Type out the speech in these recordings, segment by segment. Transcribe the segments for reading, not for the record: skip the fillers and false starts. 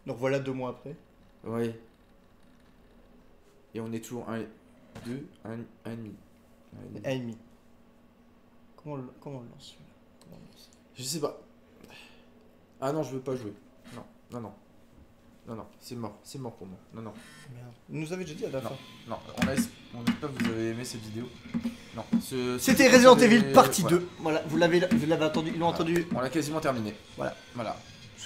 Nous revoilà 2 mois après. Ouais. Et on est toujours 1, 2, 1 et demi. 1,5. Comment on le lance celui-là? Comment on le lance? Je sais pas. Ah non, je veux pas jouer. Non, non, non. Non, non, c'est mort pour moi. Non, non. Merde. Vous nous avez déjà dit à la fin. Non, on espère que vous avez aimé cette vidéo. Non, C'était Resident Evil partie voilà. 2. Voilà, vous l'avez entendu, ils l'ont entendu. On l'a quasiment terminé. Voilà. Voilà.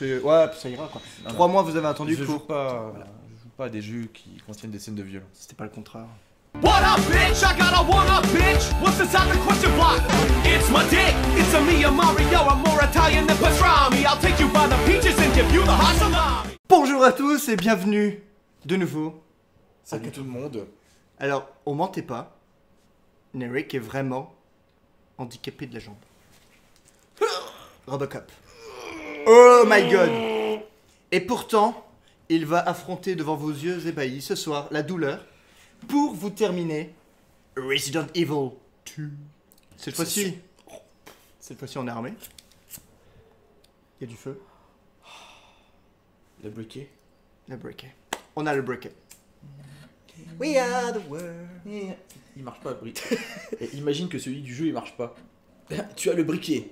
Ouais, ça ira quoi. Non, 3 mois vous avez attendu Je pour. joue pas, Voilà. je joue pas à des jeux qui contiennent des scènes de violence. C'était pas le contraire. What up, bitch? I got a one-up, bitch. What's the sound of question block? It's my dick. It's a me, a Mario. I'm more Italian than pastrami. I'll take you by the peaches and give you the hot salami. Bonjour à tous et bienvenue de nouveau. Salut tout le monde. Alors, on mentait pas. Nerik est vraiment handicapé de la jambe. Robocop. Oh my god. Et pourtant, il va affronter devant vos yeux ébahis ce soir la douleur pour vous terminer Resident Evil 2. Cette fois-ci, on est armé. Il y a du feu. Le briquet. Le briquet. On a le briquet. We are the world. Il marche pas le briquet. Et imagine que celui du jeu il marche pas. Tu as le briquet.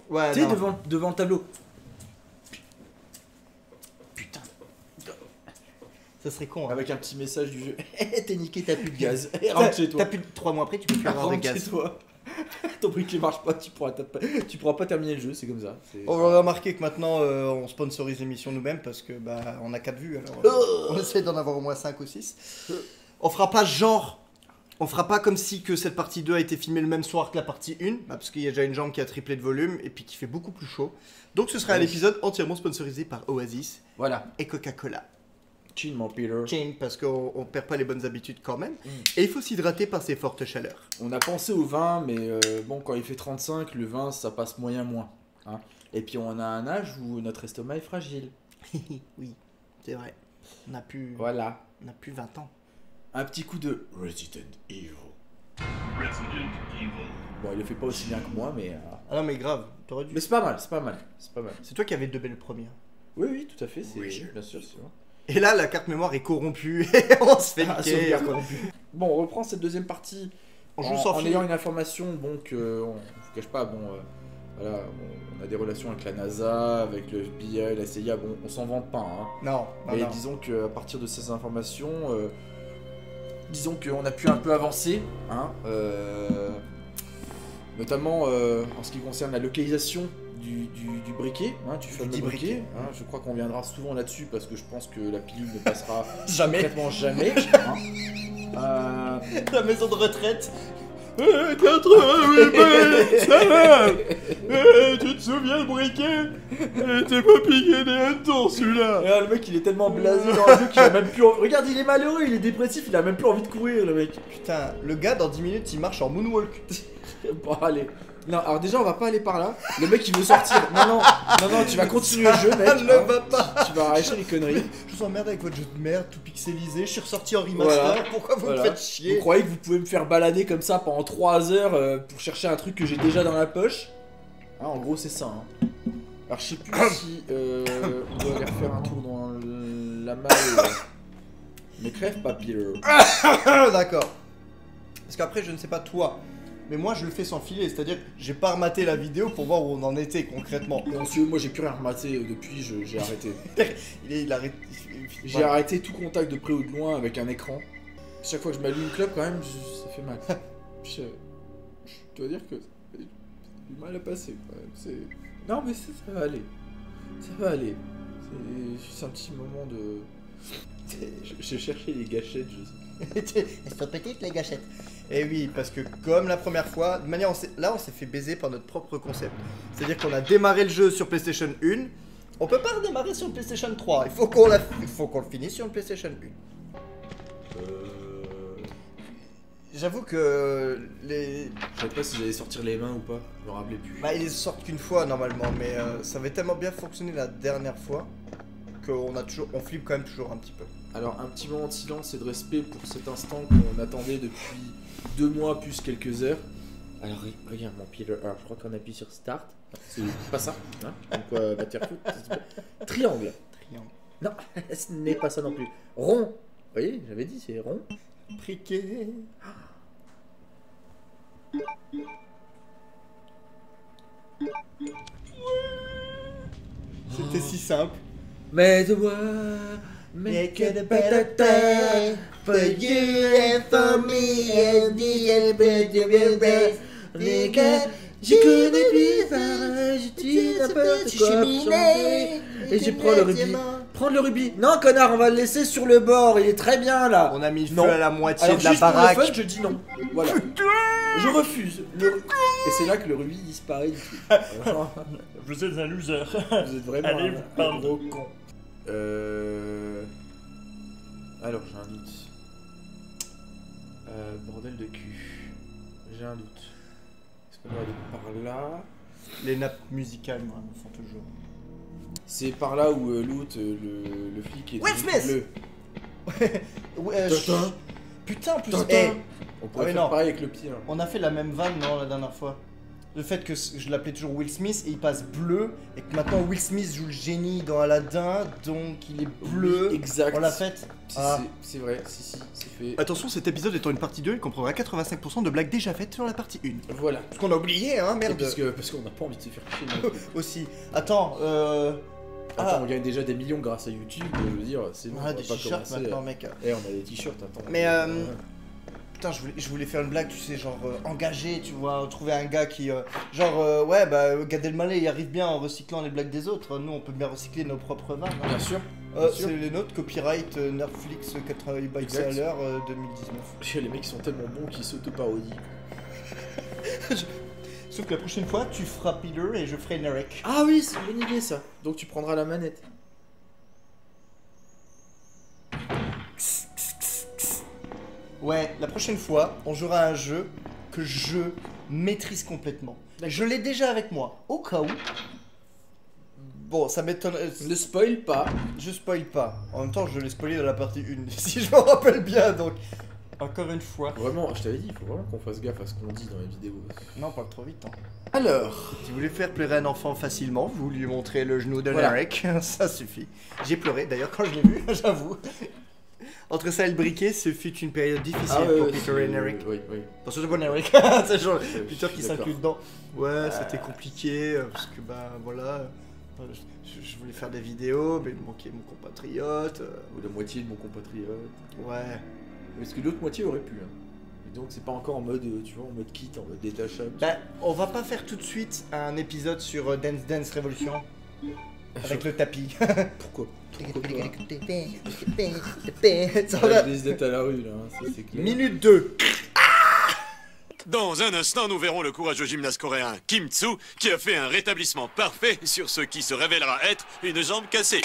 Ouais, Tu sais, non. devant le tableau. Putain. Ça serait con. Hein. Avec un petit message du jeu. T'es niqué, t'as plus de gaz. Rentre chez toi. T'as plus de 3 mois après, tu peux plus avoir de Rentre chez gaz. toi. Ton briquet marche pas, tu pourras pas terminer le jeu, c'est comme ça. On va remarquer que maintenant on sponsorise l'émission nous-mêmes parce que bah on a 4 vues alors on essaie d'en avoir au moins 5 ou 6. On fera pas genre, on fera pas comme si que cette partie 2 a été filmée le même soir que la partie 1, bah, parce qu'il y a déjà une jambe qui a triplé de volume et puis qui fait beaucoup plus chaud. Donc ce sera un épisode entièrement sponsorisé par Oasis Voilà. et Coca-Cola. Chill mon Peter. Chain parce qu'on perd pas les bonnes habitudes quand même. Et il faut s'hydrater par ces fortes chaleurs. On a pensé au vin, mais bon, quand il fait 35, le vin ça passe moyen moins. Hein. Et puis on a un âge où notre estomac est fragile. Oui, c'est vrai. On a plus, Voilà. on a plus 20 ans. Un petit coup de Resident Evil. Resident Evil. Bon, il le fait pas aussi bien que moi, mais. Ah non mais grave, t'aurais dû. Mais c'est pas mal, c'est pas mal. C'est pas mal. C'est toi qui avais de belles premières. Oui, oui, tout à fait, c'est Oui. bien sûr, c'est vrai. Et là, la carte mémoire est corrompue et on se fait Ah, niquer. sauvegarde corrompue. Bon, on reprend cette deuxième partie On joue en, sans en fil. ayant une information, bon, que on vous cache pas, bon, voilà, on a des relations avec la NASA, avec le FBI, la CIA, bon, on s'en vante pas, hein. Non, non, Mais non. disons qu'à partir de ces informations, disons qu'on a pu un peu avancer, hein, notamment en ce qui concerne la localisation du briquet, hein, du fameux dit briquet. briquet. Hein, je crois qu'on viendra souvent là-dessus parce que je pense que la pilule ne passera Jamais. complètement jamais. Hein. La maison de retraite. 88 Tu te souviens le briquet? T'es pas piqué des hannetons celui-là. Ah, le mec il est tellement blasé dans le jeu qu'il a même plus envie... Regarde, il est malheureux, il est dépressif, il a même plus envie de courir le mec. Putain, le gars dans 10 minutes il marche en moonwalk. Bon allez. Non, alors déjà on va pas aller par là. Le mec il veut sortir. Non, tu vas continuer le jeu mec. Ne va pas. Tu vas arracher les conneries. Je vous emmerde avec votre jeu de merde tout pixelisé. Je suis ressorti en remaster. Voilà. Pourquoi vous Voilà. me faites Vous chier? croyez que vous pouvez me faire balader comme ça pendant 3 heures pour chercher un truc que j'ai déjà dans la poche? Hein, en gros c'est ça. Hein. Alors je sais plus si on doit aller refaire un tour dans la malle. Mais crève pas Peter. D'accord. Parce qu'après je ne sais pas toi. Mais moi je le fais sans filer, c'est-à-dire que j'ai pas rematé la vidéo pour voir où on en était concrètement. Bon, monsieur, moi j'ai plus rien rematé depuis, j'ai arrêté. Il arrête. J'ai arrêté tout contact de près ou de loin avec un écran. Chaque fois que je m'allume une clope, quand même, ça fait mal. je dois dire que c'est du mal à passer. Quand même. Non, mais ça va aller. Ça va aller. C'est juste un petit moment de. J'ai cherché les gâchettes. Elles sont petites les gâchettes. Et oui, parce que comme la première fois, de manière, on s'est fait baiser par notre propre concept. C'est-à-dire qu'on a démarré le jeu sur PlayStation 1. On peut pas redémarrer sur le PlayStation 3. Il faut qu'on le finisse sur le PlayStation 1. J'avoue que les... Je savais pas si j'allais sortir les mains ou pas. Je me rappelais plus. Bah, ils sortent qu'une fois normalement, mais ça avait tellement bien fonctionné la dernière fois on flippe quand même toujours un petit peu. Alors, un petit moment de silence et de respect pour cet instant qu'on attendait depuis 2 mois plus quelques heures. Alors, regarde mon Peter. Alors, je crois qu'on appuie sur Start. C'est pas ça. Hein. Donc, va te faire foutre. Triangle. Triangle. Non, ce n'est pas ça non plus. Rond. Vous voyez, j'avais dit, c'est rond. Briquet. C'était si simple. Mais the world make it a better day for you and for me and the better day. Nigga, je connais plus faire, je tue n'importe quoi pour chanter. Et je prends le rubis. Prends le rubis. Non, connard, on va le laisser sur le bord, il est très bien là. On a mis le Non. feu à la moitié Alors de la juste pour baraque. le fun, je dis non. Voilà. Je refuse. Et c'est là que le rubis disparaît du tout. Vous êtes un loser. Vous êtes vraiment Allez, un pardon. gros con. Alors j'ai un doute. Bordel de cul. J'ai un doute. Est-ce qu'on doit aller par là? Les nappes musicales, moi, me font toujours. C'est par là où l'autre, le flic est Will devenu Smith. bleu. Ouais, Tintin. putain, en plus. Tintin. eh, On pourrait Ah oui, faire non. pareil avec le pied. Hein. on a fait la même vanne, non, la dernière fois. Le fait que je l'appelais toujours Will Smith et il passe bleu, et que maintenant Will Smith joue le génie dans Aladdin, donc il est bleu. Oui, exact. On l'a fait. Ah. C'est vrai, si, c'est fait. Attention, cet épisode étant une partie 2, il comprendra 85% de blagues déjà faites sur la partie 1. Voilà. Ce qu'on a oublié, hein, Et merde. parce qu'on n'a pas envie de se faire chier. non plus. Aussi. Attends, Attends, on gagne déjà des millions grâce à YouTube, je veux dire, c'est bon, on on a va des pas t-shirts commencer. maintenant, mec. Eh, on a des t-shirts, attends. Mais, Putain, je voulais faire une blague, tu sais, genre engagé, tu vois, trouver un gars qui. Ouais, bah, Gad Elmaleh, il arrive bien en recyclant les blagues des autres. Nous, on peut bien recycler nos propres vannes. Hein. Bien sûr. bien sûr. C'est les nôtres, copyright Netflix 88 bytes à Exact. l'heure 2019. Les mecs ils sont tellement bons qu'ils s'auto-parodient. Sauf que la prochaine fois, tu feras Peter et je ferai Narek. Ah oui, c'est une bonne idée ça. Donc tu prendras la manette. Ouais, la prochaine fois, on jouera à un jeu que je maîtrise complètement. Je l'ai déjà avec moi, au cas où. Bon, ça m'étonne. Ne spoil pas. Je spoil pas. En même temps, je l'ai spoilé dans la partie 1, si je me rappelle bien, donc. Encore une fois. Vraiment, je t'avais dit, il faut vraiment qu'on fasse gaffe à ce qu'on dit dans les vidéos. Non, pas trop vite. Hein. Alors, Si vous voulez faire pleurer un enfant facilement, vous lui montrez le genou de Voilà. Narek, ça suffit. J'ai pleuré, d'ailleurs, quand je l'ai vu, j'avoue. Entre ça et le briquet, ce fut une période difficile pour Peter et Narek. Oui, oui. Parce que c'est pas Narek, c'est genre Je Peter suis qui d'accord. s'inclut dedans. Ouais, c'était compliqué, parce que bah voilà, je voulais faire des vidéos, mais il me manquait mon compatriote. Ou la moitié de mon compatriote. Ouais. Parce que l'autre moitié aurait pu. Hein. Et donc c'est pas encore en mode, tu vois, en mode kit, en mode détachable. Bah, on va pas faire tout de suite un épisode sur Dance Dance Revolution avec le tapis. Pourquoi Ça Ça va. je risque d'être à la rue là, hein, ça c'est clair. Minute 2. Dans un instant, nous verrons le courageux gymnaste coréen Kim Tsu qui a fait un rétablissement parfait sur ce qui se révélera être une jambe cassée.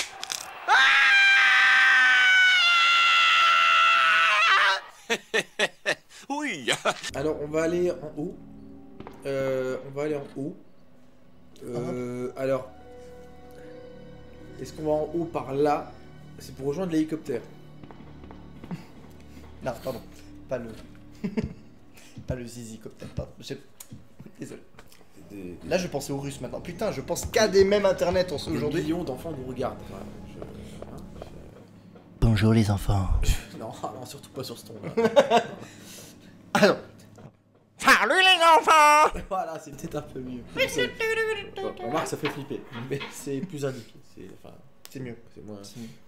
Oui. Alors on va aller en haut. On va aller en haut. Alors, est-ce qu'on va en haut par là? C'est pour rejoindre l'hélicoptère. Non, pardon. Pas le. Pas le zizi copter, pardon. Désolé. Là, je pensais aux Russes maintenant. Putain, je pense qu'à des mêmes internet Des aujourd'hui. millions d'enfants nous regardent. Voilà, Bonjour les enfants. Non, non, surtout pas sur ce ton-là. Alors. Salut les enfants. Voilà, c'est peut-être un peu mieux. Remarque, ça fait flipper. Mais c'est plus indiqué. C'est mieux. C'est moins...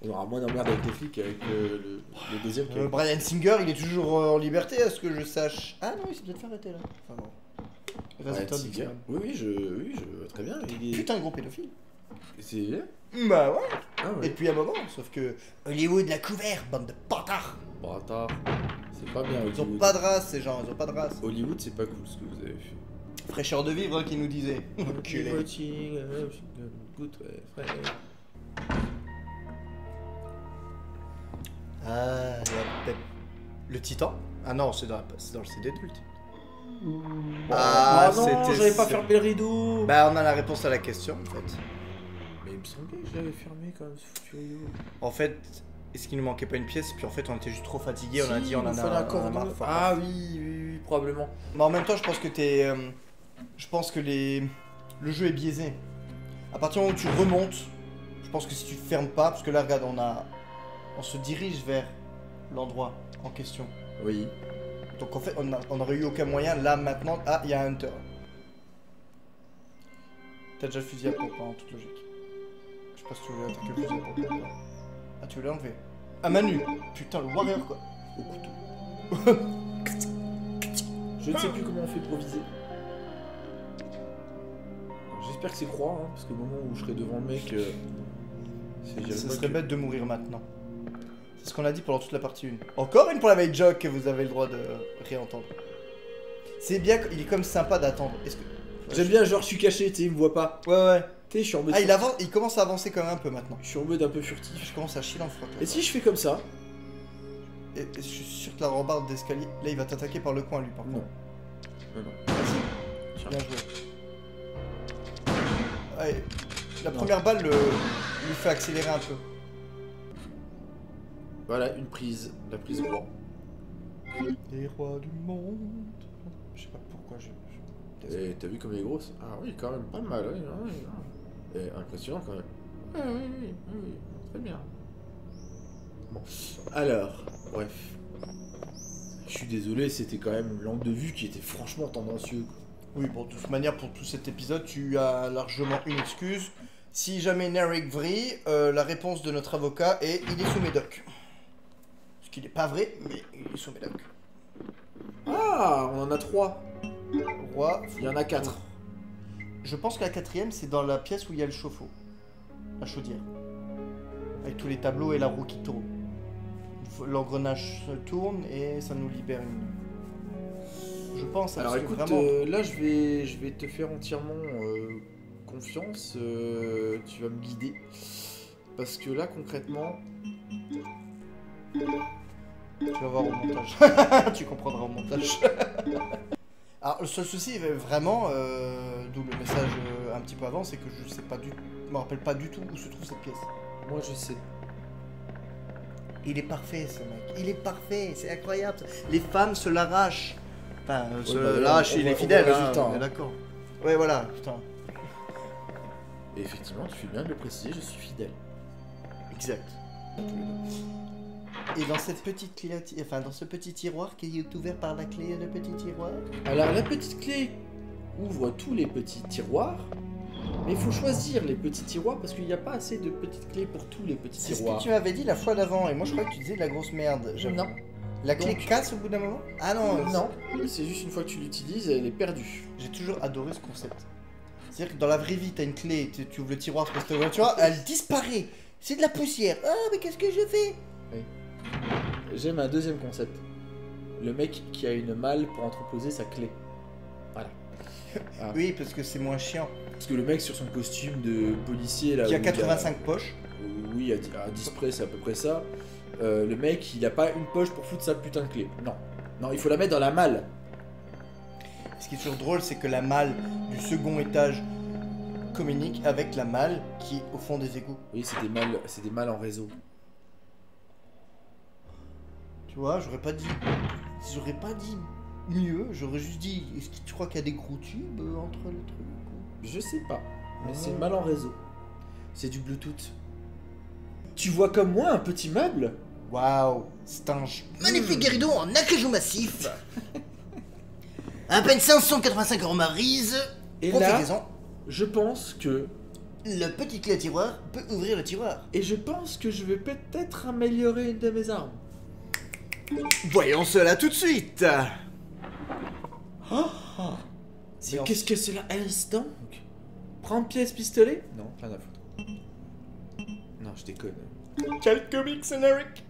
On aura moins d'emmerde avec les flics qu'avec le deuxième qui est... Brian Singer, il est toujours en liberté, à ce que je sache. Ah non, il s'est peut-être fait arrêter là. Enfin bon. Résultat Ouais, du Singer. Oui, je très bien. Il est... Putain, gros pédophile. C'est... Bah ouais. Ah Et ouais. depuis un moment, sauf que Hollywood l'a couvert, bande de bâtards. Bâtard. C'est pas bien Ils ont Hollywood. pas de race, ces gens, ils ont pas de race. Hollywood, c'est pas cool ce que vous avez fait. Fraîcheur de vivre, hein, qui nous disait. Enculé. Good, ouais, frère. Ah, il y a peut-être le Titan. Ah non, c'est dans le CD de l'ultime. Ah non, c'était- j'avais pas fermé le rideau. Bah, on a la réponse à la question, en fait. Mais il me semblait que je l'avais fermé quand même, ce foutu rideau. En fait, est-ce qu'il nous manquait pas une pièce? Puis en fait, on était juste trop fatigués, on a Si, dit on en il nous fallait a un cordon. marre. Enfin, Ah oui, probablement. Mais en même temps, je pense que je pense que le jeu est biaisé. À partir du moment où tu remontes, Je pense que si tu fermes pas, parce que là, regarde, on se dirige vers l'endroit en question. Oui. Donc en fait, on n'aurait eu aucun moyen, là, maintenant... Ah, il y a un hunter. T'as déjà le fusil à pompe, hein, en toute logique. Je sais pas si tu voulais attaquer le fusil à pompe ou pas. Ah, tu veux l'enlever. Ah, Manu. Putain, le warrior, quoi. Au couteau. Je ne sais plus comment on fait pour viser. J'espère que c'est croix, hein, parce qu'au moment où je serai devant le mec... Ce serait bête de mourir maintenant. C'est ce qu'on a dit pendant toute la partie 1. Encore une pour la veille joke que vous avez le droit de réentendre. C'est bien, il est comme sympa d'attendre. Est-ce que... J'aime bien, genre, je suis caché, tu sais, il me voit pas. Ouais. Tu sais, je suis en mode... Ah, il commence à avancer quand même un peu maintenant. Je suis en mode un peu furtif. Je commence à chier dans le froc. Et si je fais comme ça? Et je suis sûr que la rambarde d'escalier... Là, il va t'attaquer par le coin, lui, par contre. Non. Bien joué. Ouais, la première balle lui fait accélérer un peu. Voilà, une prise. La prise roi. Les rois du monde... Je sais pas pourquoi Et t'as vu comme elle est grosse? Ah oui, quand même pas mal, oui. Et impressionnant quand même. Oui, très bien. Bon, alors, bref. Je suis désolé, c'était quand même l'angle de vue qui était franchement tendancieux. Oui, bon, de toute manière, pour tout cet épisode, tu as largement une excuse. Si jamais Narek vrille, la réponse de notre avocat est « il est sous médoc ». Ce qui n'est pas vrai, mais il est sous médoc. Ah, on en a 3. Roi... Il y en a 4. Je pense que la 4ème, c'est dans la pièce où il y a le chauffe-eau. La chaudière. Avec tous les tableaux et la roue qui tourne. L'engrenage se tourne et ça nous libère une... Je pense. Alors écoute, vraiment... là je vais te faire entièrement confiance. Tu vas me guider. Parce que là concrètement... Tu vas voir au montage. Tu comprendras au montage. Alors le seul souci, vraiment, d'où le message un petit peu avant, c'est que je sais pas me rappelle pas du tout où se trouve cette pièce. Moi je sais. Il est parfait ce mec, il est parfait, c'est incroyable. Les femmes se l'arrachent. Enfin, se l'arrachent, il est fidèle, on est d'accord. Ouais, voilà, putain. Et effectivement, tu fais bien de le préciser, je suis fidèle. Exact. Et dans cette petite clé, enfin dans ce petit tiroir qui est ouvert par la clé de petit tiroir. Alors la petite clé ouvre tous les petits tiroirs, mais il faut choisir les petits tiroirs parce qu'il n'y a pas assez de petites clés pour tous les petits C'est tiroirs. ce que tu m'avais dit la fois d'avant et moi je crois que tu disais de la grosse merde. Non. La clé Donc- casse au bout d'un moment? Ah non, Non, c'est juste une fois que tu l'utilises, elle est perdue. J'ai toujours adoré ce concept. C'est-à-dire que dans la vraie vie, t'as une clé, tu ouvres le tiroir, parce que tu vois, elle disparaît. C'est de la poussière. Ah, mais qu'est-ce que je fais? J'aime un deuxième concept. Le mec qui a une malle pour entreposer sa clé. Voilà. Ah. Oui, parce que c'est moins chiant. Parce que le mec sur son costume de policier là. Qui a où 85 poches. Oui, à 10 près, c'est à peu près ça. Le mec, il a pas une poche pour foutre sa putain de clé. Non. Non, il faut la mettre dans la malle. Ce qui est toujours drôle, c'est que la malle du second étage communique avec la malle qui est au fond des égouts. Oui, c'est des malles en réseau. Tu vois, j'aurais pas dit mieux, j'aurais juste dit, est-ce que tu crois qu'il y a des gros tubes entre les trucs? Je sais pas, mais c'est mal en réseau. C'est du Bluetooth. Tu vois comme moi un petit meuble? Waouh, c'est un Magnifique guéridon en acajou massif. À peine 585 € marise. Et là, Profitez-en. je pense que... Le petit clé à tiroir peut ouvrir le tiroir. Et je pense que je vais peut-être améliorer une de mes armes. Voyons cela tout de suite. Mais qu'est-ce que cela est donc? Prendre pièce pistolet? Non, rien à foutre. Non, je déconne. Quel comics, Eric.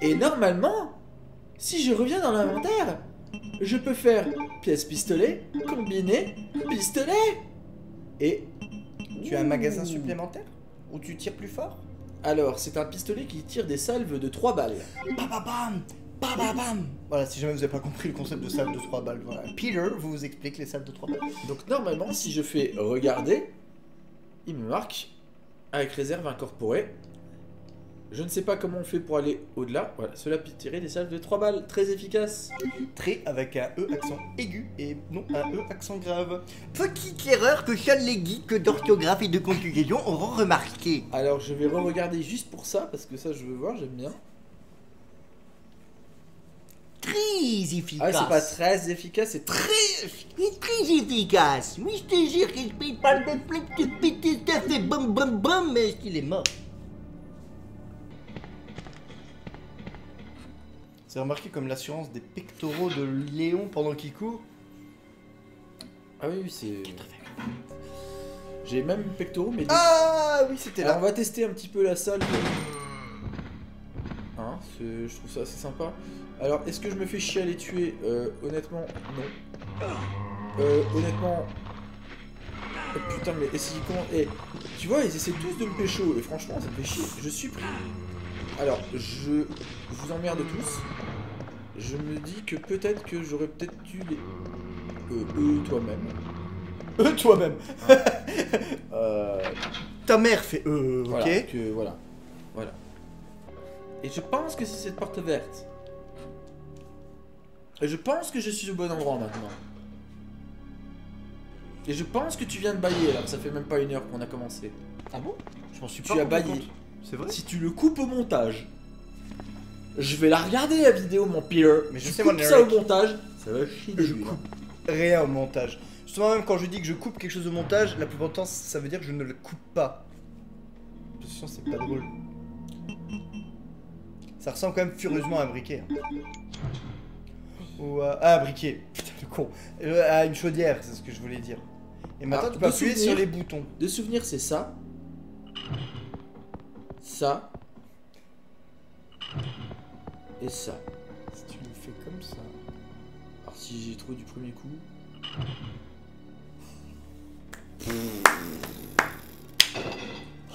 Et normalement, si je reviens dans l'inventaire, je peux faire pièce pistolet, combiné, pistolet. Et... Tu as un magasin supplémentaire? Où tu tires plus fort? Alors, c'est un pistolet qui tire des salves de 3 balles. Bababam, bababam. Voilà, si jamais vous n'avez pas compris le concept de salve de 3 balles, voilà. Peter vous explique les salves de 3 balles. Donc normalement, si je fais regarder, il me marque avec réserve incorporée. Je ne sais pas comment on fait pour aller au-delà. Voilà, cela peut tirer des salves de 3 balles. Très efficace. Très avec un E accent aigu et non un E accent grave. Petite erreur que seuls les geeks d'orthographe et de conjugaison auront remarqué. Alors, je vais re-regarder juste pour ça, parce que ça, je veux voir, j'aime bien. Très Ah, efficace. c'est pas très efficace, c'est très... Très efficace. Oui, je te jure qu'il parle de plein de péter, ça fait bum bum bum, mais qu'il est mort. Vous avez remarqué comme l'assurance des pectoraux de Léon pendant qu'il court? Ah oui, oui, c'est... J'ai même pectoraux, mais... Ah oui, c'était Alors, on là. va tester un petit peu la salle. Hein, je trouve ça assez sympa. Alors, est-ce que je me fais chier à les tuer? Honnêtement, non. Honnêtement... Oh, putain, mais essayez comment... Eh, tu vois, ils essaient tous de me pécho, et franchement, ça me fait chier. Je suis pris. Alors, je vous emmerde tous. Je me dis que peut-être que j'aurais peut-être dû les... eux, toi-même. Toi-même. Ta mère fait ok. Voilà, que, voilà. Voilà. Et je pense que c'est cette porte verte. Et je pense que je suis au bon endroit maintenant. Et je pense que tu viens de bailler alors que ça fait même pas 1 heure qu'on a commencé. Ah bon? Je m'en suis Tu pas as rendu baillé. compte. C'est vrai? Si tu le coupes au montage, je vais la regarder la vidéo, mon pire. Mais je Tu sais, coupes mon ça au Eric. montage, ça va chier Je dessus, coupe hein. rien au montage. Justement, même quand je dis que je coupe quelque chose au montage, la plupart du temps, ça veut dire que je ne le coupe pas. Parce que sinon, c'est pas drôle. Ça ressemble quand même furieusement à un briquet. Hein. Ou à... Ah, un briquet. Putain, le con. À une chaudière, c'est ce que je voulais dire. Et maintenant, Ah, tu peux de appuyer souvenir. sur les boutons. De souvenir, c'est ça. Ça. Et ça. Si tu le fais comme ça... Alors si j'ai trouvé du premier coup...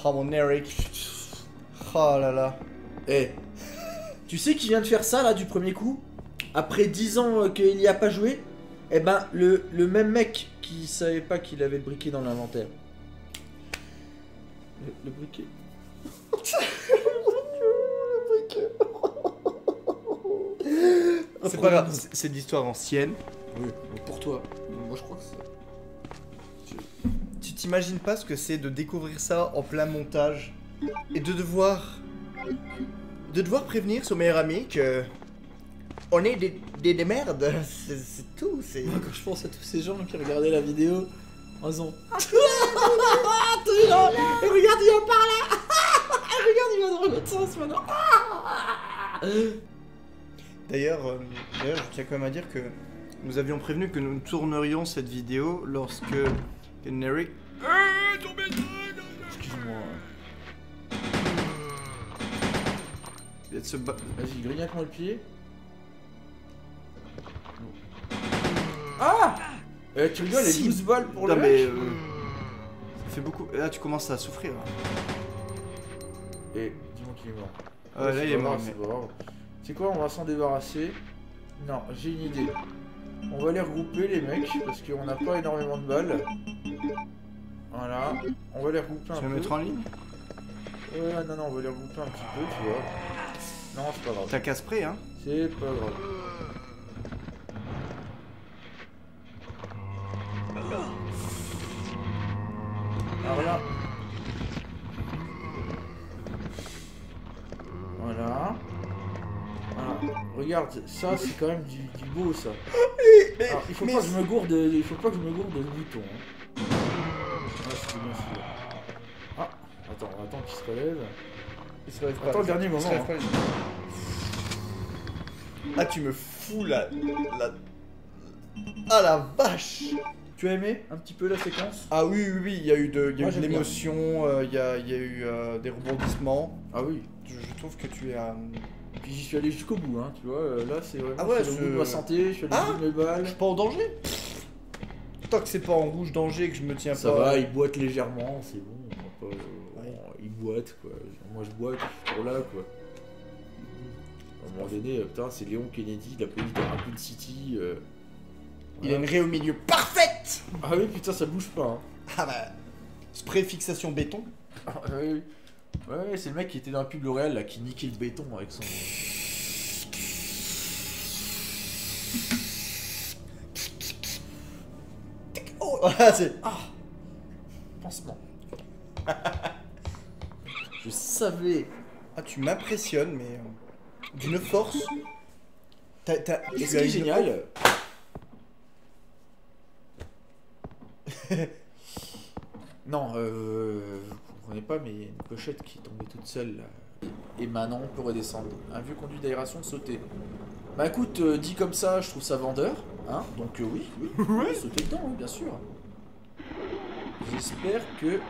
Oh, mon Eric. Oh là là. Eh, tu sais qui vient de faire ça là du premier coup? Après 10 ans qu'il n'y a pas joué? Eh ben, le même mec qui savait pas qu'il avait le briquet dans l'inventaire. Le briquet. C'est pas grave, c'est de l'histoire ancienne. Oui, mais pour toi. Moi je crois que c'est... Tu t'imagines pas ce que c'est de découvrir ça en plein montage et de devoir prévenir son meilleur ami que on est des merdes, c'est tout, c'est... Moi, quand je pense à tous ces gens qui regardaient la vidéo, en disant... Regarde, il va par là. Regarde, il va dans l'autre sens maintenant. D'ailleurs, je tiens quand même à dire que nous avions prévenu que nous tournerions cette vidéo lorsque Eric... Excuse-moi. Vas-y, grignote-moi le pied. Ah, tu rigoles, les Si. 12 balles pour Non le mais... mec. ça fait beaucoup... Là tu commences à souffrir. Là. Et dis-moi qu'il est mort. Ah, là il est mort. C'est pas grave. C'est quoi, on va s'en débarrasser. Non, j'ai une idée. On va les regrouper les mecs, parce qu'on n'a pas énormément de balles. Voilà. On va les regrouper un Tu peu. vas mettre en ligne? Ouais, non, on va les regrouper un petit peu, tu vois. Non, c'est pas grave. T'as qu'à spray hein. C'est pas grave. Alors là. Voilà. Voilà. Regarde, ça c'est quand même du beau ça. Alors, il faut pas que je me gourde de bouton. Hein. Ah, c'était bien celui-là. Ah, attends qu'il se relève. Il se relève pas. Attends le dernier Il se moment. relève Hein. pas, Ah tu me fous la... Ah la vache. Tu as aimé un petit peu la séquence? Ah oui, il y a eu de Moi, j'aime bien. l'émotion, il y a eu des rebondissements. Ah oui. Je trouve que tu es un... Puis j'y suis allé jusqu'au bout, hein, tu vois. Là, c'est vraiment Ah ouais, c'est le bout de ma santé, je suis allé Ah au bout de mes balles. Je suis pas en danger. Tant que c'est pas en rouge danger que je me tiens Ça pas... va, il boite légèrement, c'est bon. On va pas, Ouais. il boite, quoi. Moi, je boite, je suis toujours là, quoi. À un moment donné, putain, c'est Léon Kennedy, la police de Raccoon City. Il a une raie au milieu parfaite. Ah oui, putain, ça bouge pas. Hein. Ah bah... Spray fixation béton. Ah oui. Ouais, c'est le mec qui était dans la pub L'Oréal là, qui niquait le béton avec son. Oh, voilà, c'est. Pansement. Je savais. Ah, tu m'impressionnes, mais d'une force. Et ce qui est génial. Non, vous comprenez pas, mais il y a une pochette qui est tombée toute seule là. Et maintenant on peut redescendre. Un vieux conduit d'aération sauter. Bah écoute, dit comme ça, je trouve ça vendeur. Hein, donc oui, sauter dedans, oui, bien sûr. J'espère que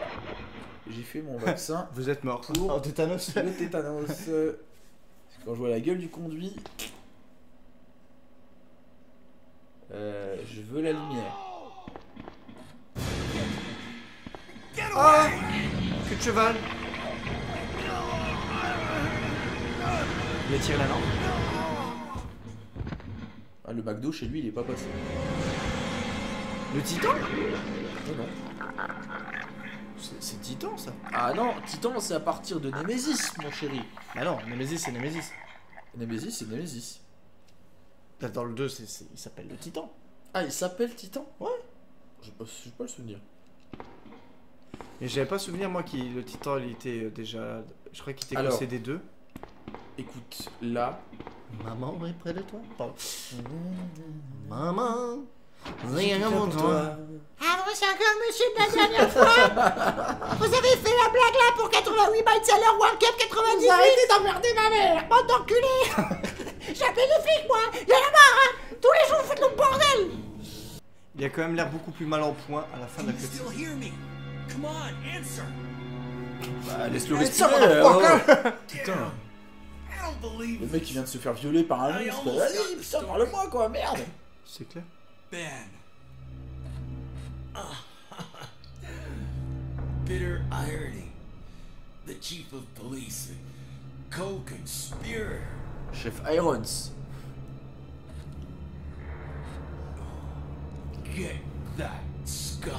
j'ai fait mon vaccin. Vous êtes mort. Pour En tétanos. le tétanos. Quand je vois la gueule du conduit, je veux la lumière. Ah, cul de cheval. Il a tiré la lampe. Ah, le McDo chez lui il est pas passé. Le Titan? Non, non. C'est Titan, ça. Ah non, Titan c'est à partir de Nemesis mon chéri. Bah non, Nemesis, c'est Nemesis. Nemesis c'est Nemesis. Là, dans le 2, il s'appelle le Titan. Ah il s'appelle Titan? Ouais. J'ai pas le souvenir. Et j'avais pas souvenir, moi, que le Titan, il était déjà. Je crois qu'il était Alors. CD 2. Écoute, là. Maman est près de toi. Pardon. Maman, rien pour toi. Ah bon, c'est encore monsieur de la dernière fois. Vous avez fait la blague là pour 88 miles à l'heure World Cup 98. Arrêtez d'emmerder ma mère, bande d'enculés. J'ai appelé les flics, moi. Il y en a marre, hein. Tous les jours, vous faites le bordel. Il a quand même l'air beaucoup plus mal en point à la fin de la cutscene. Bah laisse-le ça, respirer. motherfucker. Putain. Le mec qui vient de se faire violer par un monstre. Allez, putain, parle-moi quoi, merde. C'est clair. Ben. Bitter irony. The chief of police, a co-conspirator. Chef Irons. Get that scum.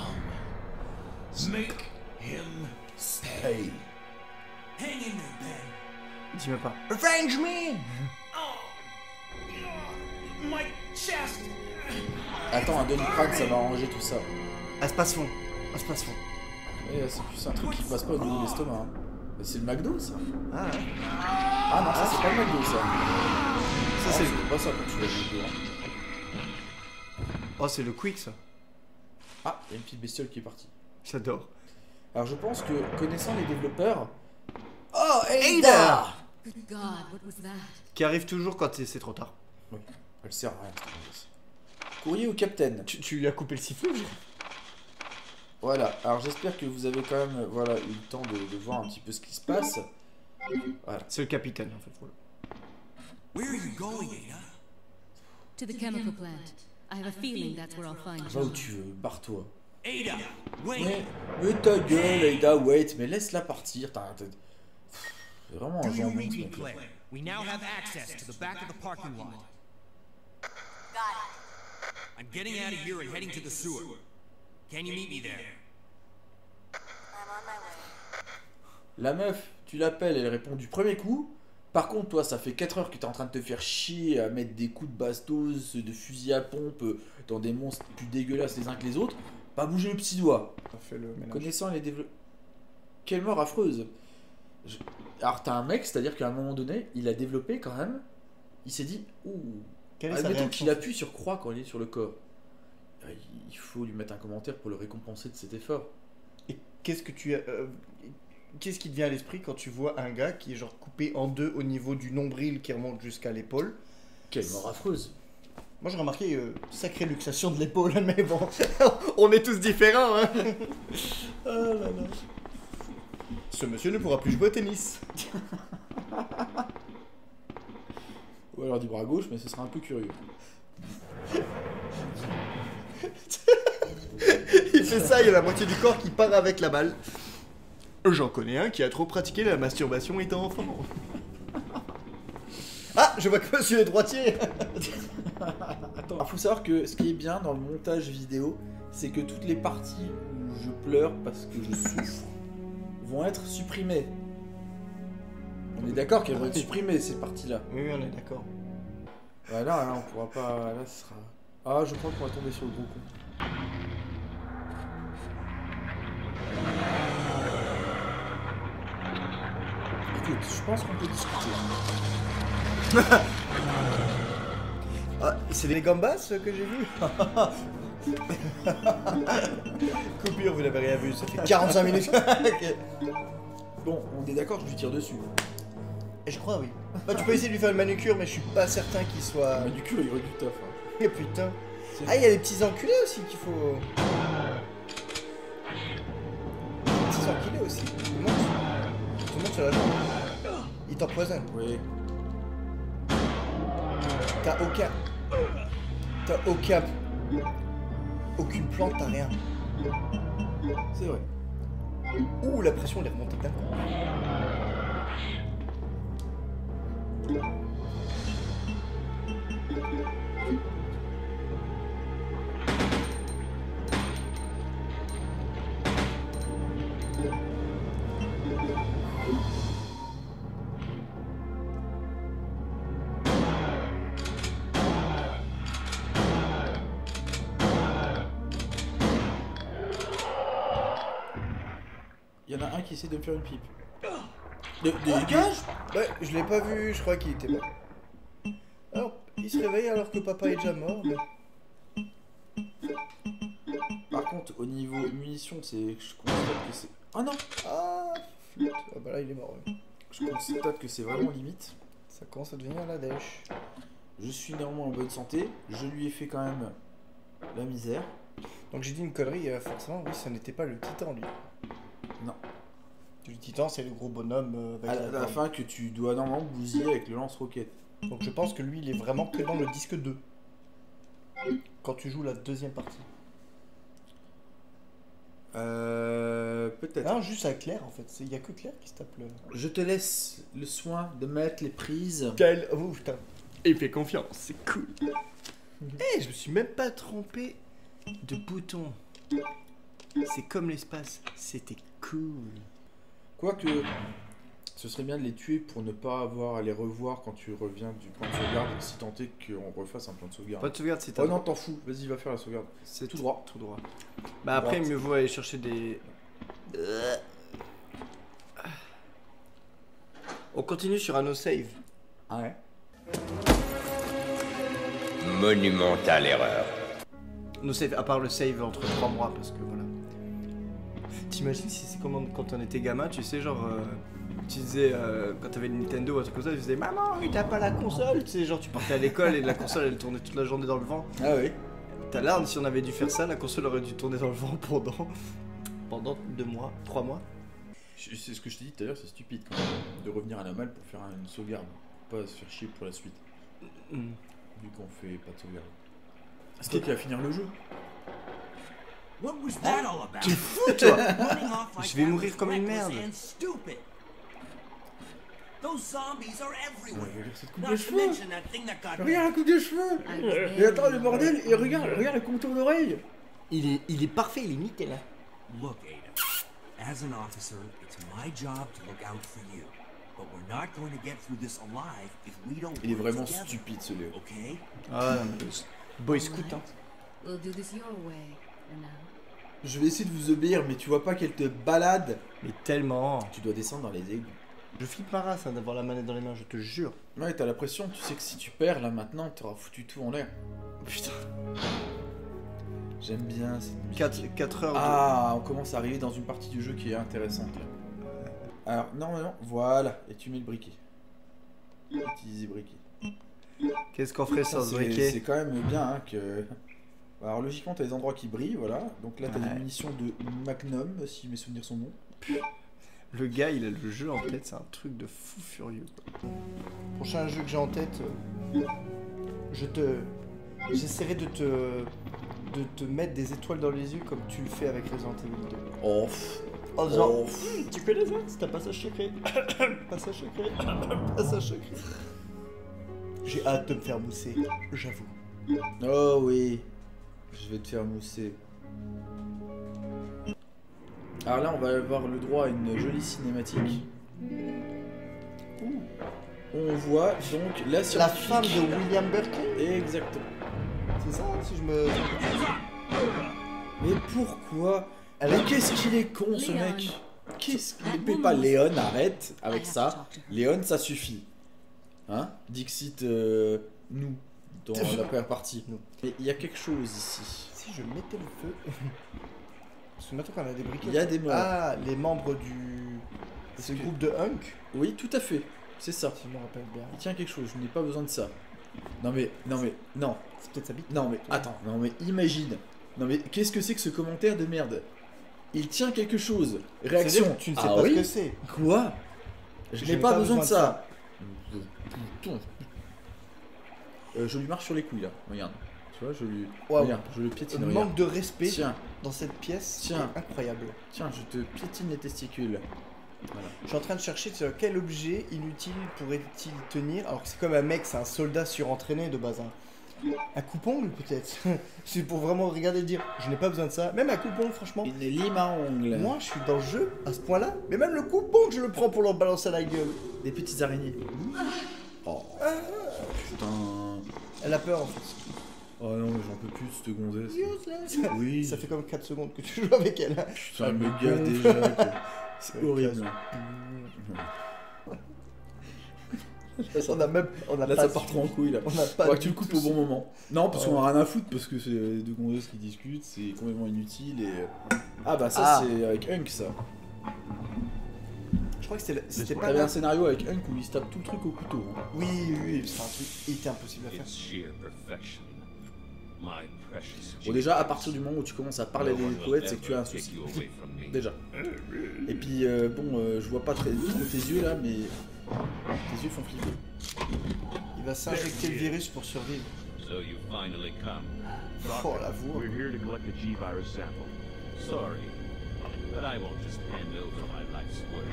Make him stay. Hang in there, Ben. Dis-moi pas. Avenge me. My chest. Attends, un demi-crâne ça va arranger tout ça. Espace-fond. Espace-fond. Et c'est plus un truc qui passe pas au niveau de l'estomac. Hein. Mais c'est le McDo ça. Ah ouais. Ah non, ça c'est pas le McDo ça. Ça, Non, c'est. pas ça quand tu vas le McDo. Hein. Oh, c'est le Quick, ça. Ah, il y a une petite bestiole qui est partie. J'adore. Alors je pense que connaissant les développeurs. Oh, Ada! Good God, what was that? Qui arrive toujours quand c'est trop tard. Oui, elle sert à rien. cette chose. Courrier au capitaine. Tu lui as coupé le sifflet? Voilà, alors j'espère que vous avez quand même voilà, eu le temps de voir un petit peu ce qui se passe. Voilà. C'est le capitaine, en fait. Voilà. Where are you going, Ada? To the chemical plant. I have a feeling that's where I'll find Va où John. tu veux, barre-toi. Ada, wait. Mais ta gueule, Ada, wait, mais laisse-la partir. C'est vraiment un Do you jambon, read ce me, mec-là. Claire? We now have access to the back of the parking lot. I'm getting out of here and heading to the sewer. Can you meet me there? La meuf, tu l'appelles, elle répond du premier coup. Par contre, toi, ça fait 4 heures que t'es en train de te faire chier à mettre des coups de bastos, de fusil à pompe dans des monstres plus dégueulasses les uns que les autres. Pas bouger le petit doigt. Ça fait le ménage. Connaissant les développeurs. Quelle mort affreuse. Alors, t'as un mec, c'est-à-dire qu'à un moment donné, il a développé quand même. Il s'est dit, ouh. Quelle est sa Admettons réaction? qu'il appuie sur croix quand il est sur le corps. Il faut lui mettre un commentaire pour le récompenser de cet effort. Et qu'est-ce que tu as. Qu'est-ce qui te vient à l'esprit quand tu vois un gars qui est genre coupé en deux au niveau du nombril qui remonte jusqu'à l'épaule? Quelle mort affreuse. Moi j'ai remarqué sacrée luxation de l'épaule, mais bon, on est tous différents, hein. Oh là là. Ce monsieur ne pourra plus jouer au tennis. Ou alors du bras gauche, mais ce sera un peu curieux. Il fait ça, il y a la moitié du corps qui part avec la balle. J'en connais un qui a trop pratiqué la masturbation étant enfant. Ah, je vois que monsieur est droitier. Attends, il faut savoir que ce qui est bien dans le montage vidéo, c'est que toutes les parties où je pleure parce que je souffre vont être supprimées. On est d'accord qu'elles vont être supprimées ces parties-là. Oui, on est d'accord. Voilà, là, on pourra pas. Là, ce sera. Ah, je crois qu'on va tomber sur le gros con. Écoute, je pense qu'on peut discuter. Ah, c'est les gambas que j'ai vus. Coupure, vous n'avez rien vu, ça fait 45 minutes. Ok. Bon, on est d'accord, je lui tire dessus. Et je crois, oui. Bah, tu peux essayer de lui faire une manucure, mais je suis pas certain qu'il soit. Mais du cul, il y aurait du taf. Hein. Et putain. Ah, il y a les petits enculés aussi qu'il faut. Les petits enculés aussi. Tout le monde sur la jambe. Il t'empoisonne. Oui. T'as aucune plante, t'as rien. C'est vrai. Ouh, la pression elle est remontée d'un coup. Il y en a un qui essaie de me faire une pipe. Dégage. Ouais, je l'ai pas vu, je crois qu'il était mort. Alors, il se réveille alors que papa est déjà mort. Mais... Par contre, au niveau munitions, c'est. Je constate que c'est. Oh non. Ah, flûte. Ah bah là, il est mort. Oui. Je constate que c'est vraiment limite. Ça commence à devenir la dèche. Je suis néanmoins en bonne santé. Je lui ai fait quand même la misère. Donc j'ai dit une connerie, forcément, oui, ce n'était pas le titan, lui. Non. Le titan, c'est le gros bonhomme avec À la fin que tu dois normalement bousiller avec le lance-roquette. Donc je pense que lui, il est vraiment que dans le disque 2. Quand tu joues la deuxième partie. Peut-être. Non, juste à Claire, en fait. Il n'y a que Claire qui se tape le... Je te laisse le soin de mettre les prises. Quel... Oh putain. Il fait confiance, c'est cool. Eh, je me suis même pas trompé de bouton. C'est comme l'espace, c'était cool. Quoique, ce serait bien de les tuer pour ne pas avoir à les revoir quand tu reviens du point de sauvegarde, si tant est qu'on refasse un point de sauvegarde. Pas de sauvegarde, c'est Oh non, t'en fous, vas-y, va faire la sauvegarde. C'est tout droit. Tout droit. Bah après, mieux vaut aller chercher des... On continue sur un no-save. Ah ouais. Monumentale erreur. No-save, à part le save entre 3 mois, parce que voilà. T'imagines si c'est comme quand on était gamin, tu sais, genre... tu disais, quand t'avais une Nintendo ou un truc comme ça, tu disais « Maman, il t'a pas la console !» Tu sais, genre tu partais à l'école et la console, elle tournait toute la journée dans le vent. Ah oui. T'as l'air, si on avait dû faire ça, la console aurait dû tourner dans le vent pendant 2 mois, 3 mois. C'est ce que je t'ai dit tout à l'heure, c'est stupide quand même, de revenir à la malle pour faire une sauvegarde. Pas se faire chier pour la suite. Vu qu'on fait pas de sauvegarde. C'est toi qui vas finir le jeu. What was that all about? Tu fous, toi? Running off like Je vais that mourir was comme une reckless merde. and stupid. Those zombies are everywhere. Cette coupe Not de to cheveux. mention that thing that got Regarde la coupe de cheveux. Et attends le bordel, et regarde le contour d'oreille. Il est parfait, il est nickel là. Look, Ada. As an officer, it's my job to look out for you. But we're not going to get through this alive if we don't Il est work vraiment together, stupide ce Léo. okay? Ah, boy scout, hein. We'll do this your way, now. Je vais essayer de vous obéir, mais tu vois pas qu'elle te balade. Mais tellement. Tu dois descendre dans les égouts. Je flippe ma race hein, d'avoir la manette dans les mains, je te jure. Ouais, t'as la pression, tu sais que si tu perds là maintenant, t'auras foutu tout en l'air. Putain. J'aime bien cette musique. 4 heures de... Ah, on commence à arriver dans une partie du jeu qui est intéressante là. Alors, non, voilà, et tu mets le briquet. Utiliser briquet. Qu'est-ce qu'on ferait sans ce C'est briquet? quand même bien hein, que... Alors logiquement, t'as des endroits qui brillent, voilà. Donc là, t'as Ouais. des munitions de Magnum, si mes souvenirs sont bons. Le gars, il a le jeu en tête, c'est un truc de fou furieux. Prochain jeu que j'ai en tête, j'essaierai de te mettre des étoiles dans les yeux comme tu le fais avec Resident Evil 2. Oh, En disant, oh. tu connais ça? C'est un passage secret. Passage secret. Passage secret. J'ai hâte de me faire mousser, j'avoue. Oh oui, je vais te faire mousser. Alors là, on va avoir le droit à une jolie cinématique. on voit donc la La scientifique. femme de William Berkeley. Exactement. C'est ça, si je me... Mais pourquoi? Elle Mais a- qu'est-ce qu'il est con ce Léon. mec? Qu'est-ce qu'il est pas Léon, arrête avec ça. Léon, ça suffit. Hein? Dixit, nous, dans la première partie. Nous. Mais il y a quelque chose ici. Si je mettais le feu... Parce que maintenant qu'on a des briquets... Il y a des morts. Ah, les membres du... Ce groupe de Hunk. Oui, tout à fait. C'est ça. Si je me rappelle bien. Il tient quelque chose, je n'ai pas besoin de ça. Non. C'est peut-être sa bite. Non mais attends, non mais imagine. Non mais qu'est-ce que c'est que ce commentaire de merde? Il tient quelque chose. Réaction. C'est-à-dire que tu ne sais Ah pas oui ce que c'est. Quoi? Je n'ai pas besoin de ça. Putain. Je lui marche sur les couilles là. Regarde. Tu vois, je lui. Waouh. Regarde, je le piétine. Le regarde. manque de respect Tiens, dans cette pièce Tiens. est incroyable. tiens, je te piétine les testicules. Voilà. Je suis en train de chercher sur quel objet inutile pourrait-il tenir. Alors que c'est comme un mec, c'est un soldat surentraîné de base. Hein. Un coupe-ongle peut-être. C'est pour vraiment regarder et dire je n'ai pas besoin de ça. Même un coupe-ongle franchement. Une lime à ongles. Moi je suis dans le jeu à ce point-là. Mais même le coupe-ongle je le prends pour leur balancer à la gueule. Des petites araignées. Oh. Putain. Elle a peur en fait. Oh non, mais j'en peux plus de cette gonzesse. Useless. Oui. Ça fait comme 4 secondes que tu joues avec elle. Hein. Putain, elle me gave déjà. quoi. C'est horrible. On a même. On a Là, pas ça part trop en couille là. On n'a pas. Faudra que tu du le coupes tout au bon moment. Non, parce Oh. qu'on a rien à foutre, parce que c'est deux gonzesses qui discutent, c'est complètement inutile et. Ah bah ça Ah. c'est avec Hunk ça. Je crois que c'était pas T'avais là. un scénario avec Hunk où il se tape tout le truc au couteau. Hein. Oui, c'est un truc hyper impossible à faire. It's sheer perfection. My precious. Bon déjà, à partir du moment où tu commences à parler des poètes, c'est que tu as un souci. Déjà. Et puis je vois pas trop tes yeux là, mais tes yeux font flipper. Il va s'injecter le virus pour survivre. So you finally come. Oh la voix. We're here to collect the G-Virus sample. Sorry, but I won't just hand over my life's work.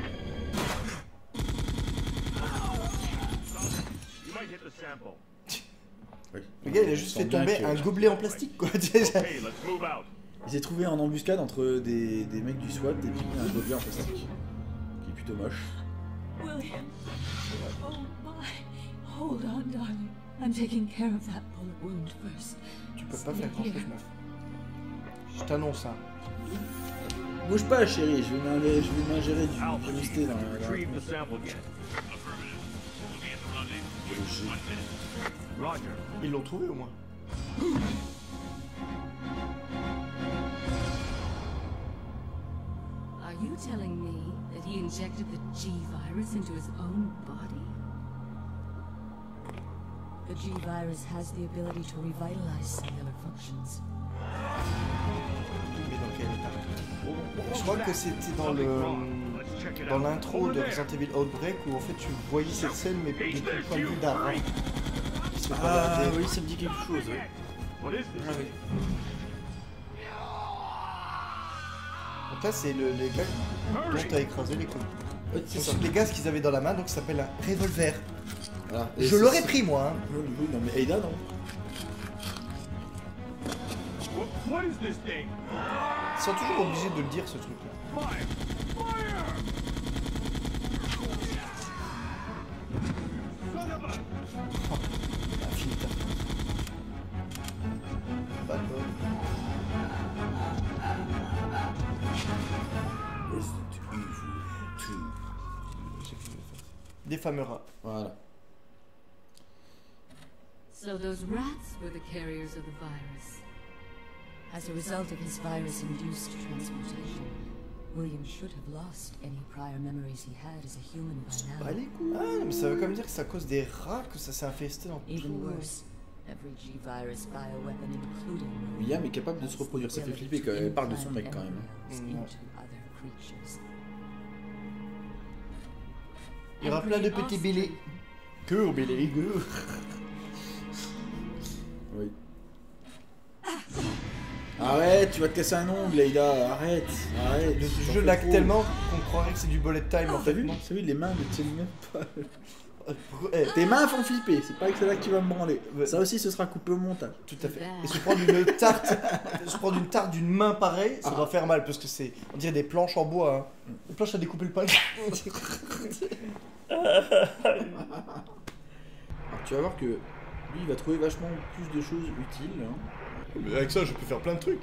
You might hit the sample. Oui. Le gars, il a juste On fait sent bien tomber que- un gobelet en plastique, quoi. Okay, let's move out. Il s'est trouvé en embuscade entre des mecs du SWAT et puis un gobelet en plastique. Qui est plutôt moche. William. Oh my. Hold on, darling. I'm taking care of that bullet wound first. Tu peux pas faire grand chose, meuf. Je t'annonce, hein. Bouge pas, chérie, je vais m'ingérer du Alpha musté team, dans retrieve the sample kit. Roger. Ils l'ont trouvé au moins. Are you telling me that he injected the G-Virus into his own body? The G-Virus has the ability to revitalize cellular functions. Mais dans quel état? Je crois que c'était dans l'intro de Resident Evil Outbreak où en fait tu voyais cette scène mais depuis le point de vue d'Ara. Ah oui, ça me dit quelque chose. Ouais. What is this? Ah oui. Donc là c'est les gars dont t'as écrasé les couilles. C'est Ce ça. sont les gaz qu'ils avaient dans la main donc ça s'appelle un revolver. Voilà. Et Je c'est- l'aurais pris moi. Hein. Oui, non mais Ada non. What is this thing? Ils sont toujours obligés de le dire ce truc là. Fire! Fire! Son of a... Ah, finita. Pas de bol. Des fameux rats. Voilà. So those rats were the carriers of the virus. As a result of his virus-induced transmutation, William should have lost any prior memories he had as a human by Bah now. les couilles. Ah mais ça veut quand même dire que c'est à cause des rats que ça s'est infesté dans tout le Even monde. worse, every G-Virus bioweapon, including William est capable de se reproduire, ça fait flipper quand elle parle de son mec quand même. Mm. into other creatures. Il y aura plein de petits bélés. Que bélés. Oui. Arrête, tu vas te casser un ongle, Aida, arrête, arrête. Le t'en jeu fais lag trop. tellement qu'on croirait que c'est du bullet time en T'as fait. vu Non. T'as vu, les mains ne tiennent même pas. Tes mains font flipper, c'est pas avec celle-là que tu vas me branler. Ça aussi, ce sera coupé au montage. Tout à fait. Et se prendre une tarte d'une main pareille, ça doit faire mal parce que c'est, on dirait des planches en bois. Hein. Des planches à découper le pain. Alors, tu vas voir que lui, il va trouver vachement plus de choses utiles. Hein. Mais avec ça, je peux faire plein de trucs.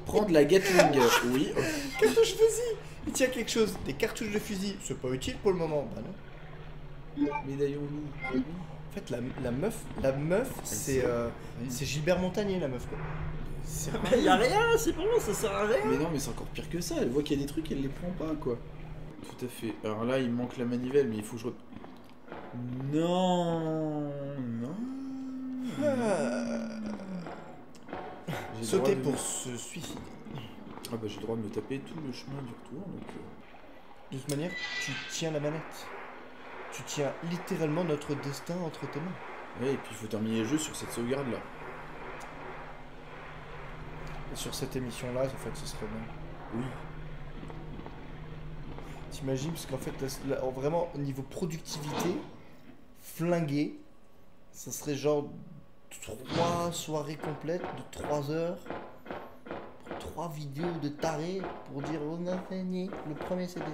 Prendre la Gatling, oui. Cartouche fusil. Il tient quelque chose. Des cartouches de fusil, c'est pas utile pour le moment. Bah non. Médaillon loup. En fait, la meuf, c'est Gilbert Montagnier, la meuf. Quoi. Y a rien, c'est bon, ça sert à rien. Mais non, mais c'est encore pire que ça. Elle voit qu'il y a des trucs, elle les prend pas, quoi. Tout à fait. Alors là, il manque la manivelle, mais il faut que je... Non. Sauter pour se suicider. Ah bah j'ai le droit de me taper tout le chemin du retour, donc... De toute manière, tu tiens la manette. Tu tiens littéralement notre destin entre tes mains. Ouais, et puis il faut terminer le jeu sur cette sauvegarde-là. Et sur cette émission-là, en fait, ce serait bien. Oui. T'imagines, parce qu'en fait, là, vraiment, au niveau productivité, flingué, ça serait genre 3 soirées complètes de 3 heures, 3 vidéos de tarés pour dire on a fini le premier CD.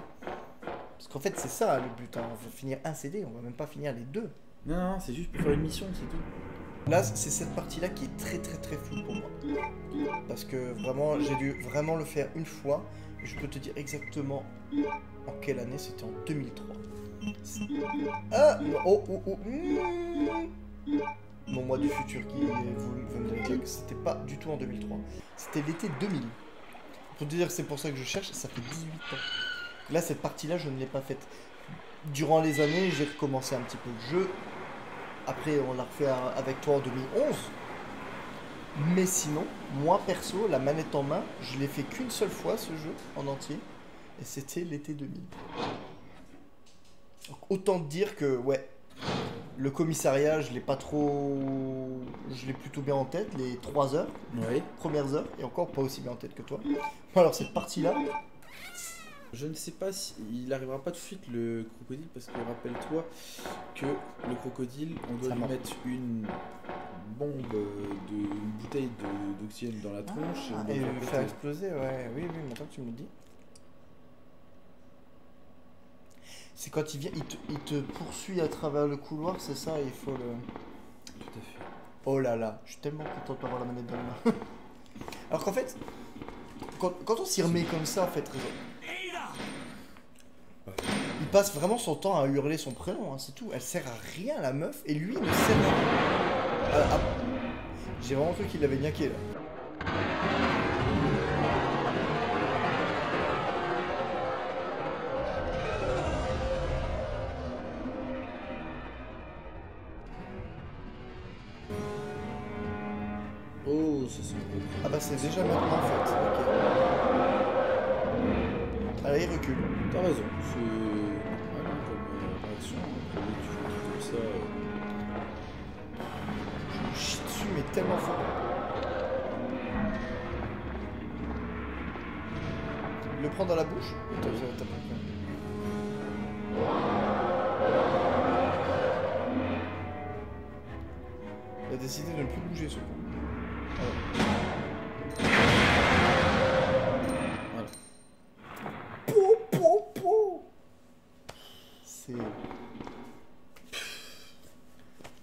Parce qu'en fait, c'est ça le but, hein. On va finir un CD, on va même pas finir les 2. Non, c'est juste pour faire une mission, c'est tout. Là, c'est cette partie-là qui est très très très floue pour moi. Parce que vraiment, j'ai dû vraiment le faire une fois. Et je peux te dire exactement en quelle année, c'était en 2003. Ah Mon moi du futur qui vous me donnez que c'était pas du tout en 2003. C'était l'été 2000. Pour te dire que c'est pour ça que je cherche, ça fait 18 ans. Là, cette partie-là, je ne l'ai pas faite. Durant les années, j'ai recommencé un petit peu le jeu. Après, on l'a refait avec toi en 2011. Mais sinon, moi perso, la manette en main, je l'ai fait qu'une seule fois ce jeu en entier. Et c'était l'été 2000. Donc, autant te dire que, ouais, le commissariat, je l'ai pas trop... Je l'ai plutôt bien en tête, les 3 heures, oui. Premières heures, et encore pas aussi bien en tête que toi. Alors cette partie-là... Je ne sais pas s'il arrivera pas tout de suite le crocodile, parce que rappelle-toi que le crocodile, on doit lui mettre une bombe une bouteille d'oxygène dans la tronche. Et le faire exploser, ouais, oui, maintenant que tu me le dis. C'est quand il vient, il te poursuit à travers le couloir, c'est ça, il faut le... Tout à fait. Oh là là, je suis tellement content de pas avoir la manette dans la main. Alors qu'en fait, quand on s'y remet comme ça, en fait, il passe vraiment son temps à hurler son prénom, hein, c'est tout. Elle sert à rien, la meuf, et lui, il ne sert à rien. J'ai vraiment cru qu'il l'avait niaqué, là. Oh, ça sent bon. Ah bah c'est déjà maintenant en fait. Ok. Allez, il recule. T'as raison, c'est normal comme réaction. Après, tu fais comme ça. Je me chie dessus, mais tellement fort. Le prend dans la bouche. Attends, t'as pas compris. Il a décidé de ne plus bouger ce coup. Voilà. Po. C'est...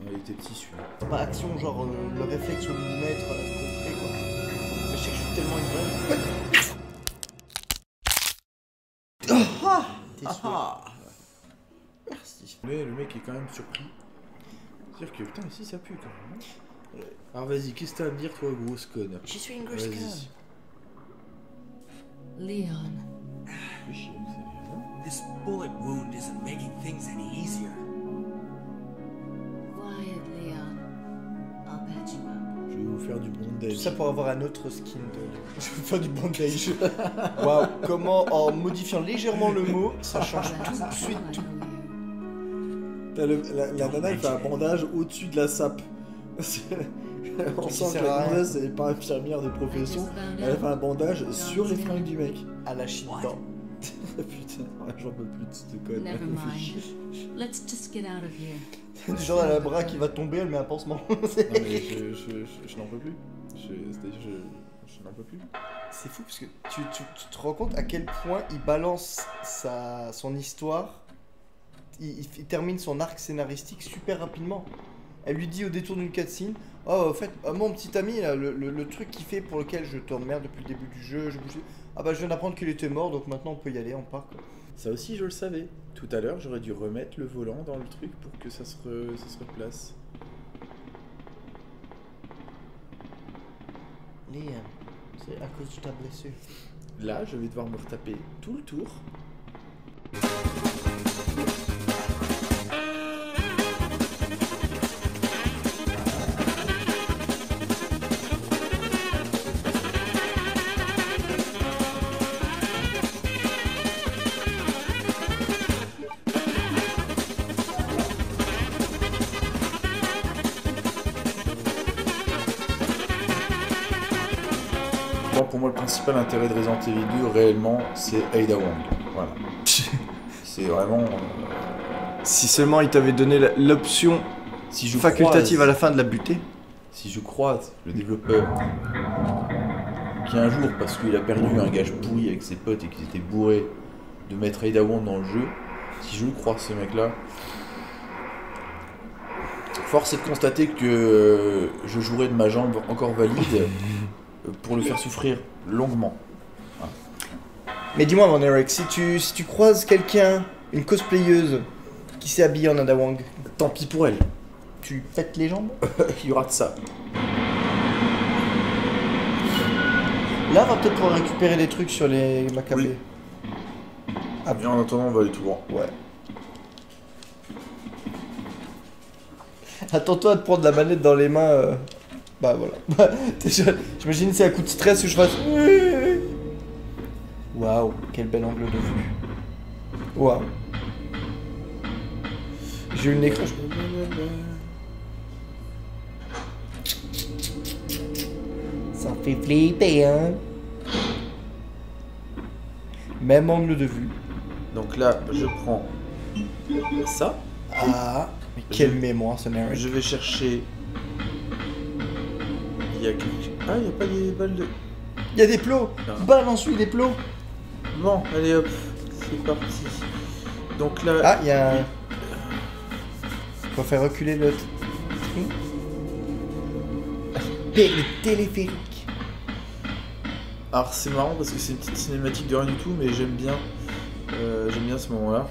Il était petit celui-là. Bah, action, genre le réflexe au millimètre, à ce qu'on fait, quoi. Mais je sais que je suis tellement ivre. Merci. Mais le mec est quand même surpris. C'est-à-dire que putain, ici ça pue quand même. Alors vas-y, qu'est-ce que t'as à me dire, toi, grosse conne? Je suis une grosse conne. Leon. This bullet wound isn't making things any easier. Quiet, Leon. I'll patch you up. Je vais vous faire du bondage. Tout ça pour avoir un autre skin de... Je vais vous faire du bondage. Waouh, comment en modifiant légèrement le mot, ça change tout de suite tout. La nana, elle fait un bandage au-dessus de la sape. On sent que la gonzesse, elle n'est pas infirmière de profession. Elle fait un bandage sur les fringues du mec. À la chie dedans. Putain, j'en peux plus de cette conne. Never mind. Let's just get out of here. Du genre, elle a le bras qui va tomber, elle met un pansement. Non mais je n'en peux plus. C'est-à-dire je n'en peux plus. C'est fou parce que tu te rends compte à quel point il balance son histoire. Il termine son arc scénaristique super rapidement. Elle lui dit au détour d'une cutscene: oh, en fait, mon petit ami, là, le truc qu'il fait pour lequel je t'emmerde depuis le début du jeu, ah bah je viens d'apprendre qu'il était mort, donc maintenant on peut y aller, on part quoi. Ça aussi je le savais. Tout à l'heure j'aurais dû remettre le volant dans le truc pour que ça se replace. Liam, c'est à cause de ta blessure. Là je vais devoir me retaper tout le tour. Pour moi, le principal intérêt de Resident Evil 2, réellement, c'est Ada Wong. Voilà. C'est vraiment... Si seulement il t'avait donné l'option facultative à la fin de la buter. Si je croise le développeur qui un jour, parce qu'il a perdu un gage pourri avec ses potes et qu'ils étaient bourrés de mettre Ada Wong dans le jeu, si je le croise ce mec-là, force est de constater que je jouerai de ma jambe encore valide pour le faire souffrir longuement. Voilà. Mais dis-moi, mon Eric, si tu croises quelqu'un, une cosplayeuse, qui s'est habillée en Ada Wong, tant pis pour elle. Tu pètes les jambes? Il y aura de ça. Là, on va peut-être pouvoir récupérer des trucs sur les Maccabées. Oui. Ah, bien, en attendant, on va aller tout droit. Ouais. Attends-toi à te prendre la manette dans les mains. Bah voilà. J'imagine c'est un coup de stress où je fasse. Waouh, quel bel angle de vue. Waouh. J'ai eu le nez croche. Ça fait flipper, hein. Même angle de vue. Donc là, je prends ça. Ah, mais quelle mémoire, ce mec. Je vais chercher. Il y a Ah, il n'y a pas des balles de... Il y a des plots. Balance-lui des plots. Bon, allez hop, c'est parti. Donc là... Ah, il y a un... Faut faire reculer le... Le téléphérique. Alors c'est marrant parce que c'est une petite cinématique de rien du tout, mais j'aime bien ce moment-là.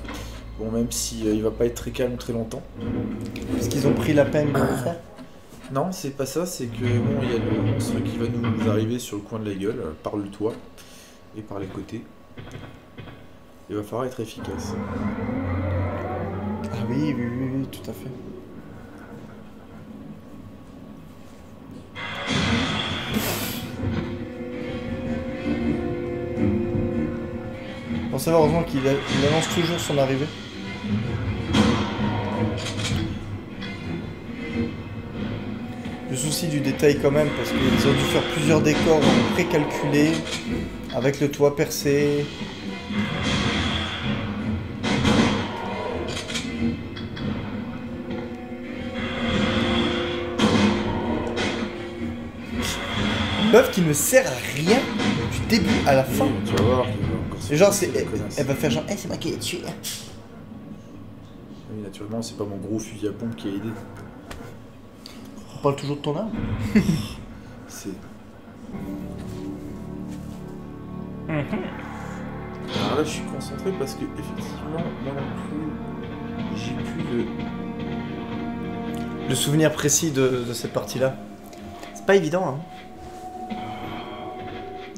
Bon, même si il va pas être très calme très longtemps. Parce qu'ils ont pris la peine de le faire. Non, c'est pas ça, c'est que bon, il y a le monstre qui va nous arriver sur le coin de la gueule, par le toit et par les côtés. Il va falloir être efficace. Ah oui, tout à fait. Bon, ça va, heureusement qu'il annonce toujours son arrivée. Le souci du détail quand même, parce qu'ils ont dû faire plusieurs décors précalculés, avec le toit percé. Une meuf qui ne sert à rien du début à la fin. Tu vas voir. Et genre, elle va faire genre, hey, c'est moi qui ai tué. Oui, naturellement, c'est pas mon gros fusil à pompe qui a aidé. On parle toujours de ton âme. C'est... Alors là, je suis concentré parce que, effectivement, moi non plus, j'ai plus le souvenir précis de cette partie-là. C'est pas évident, hein.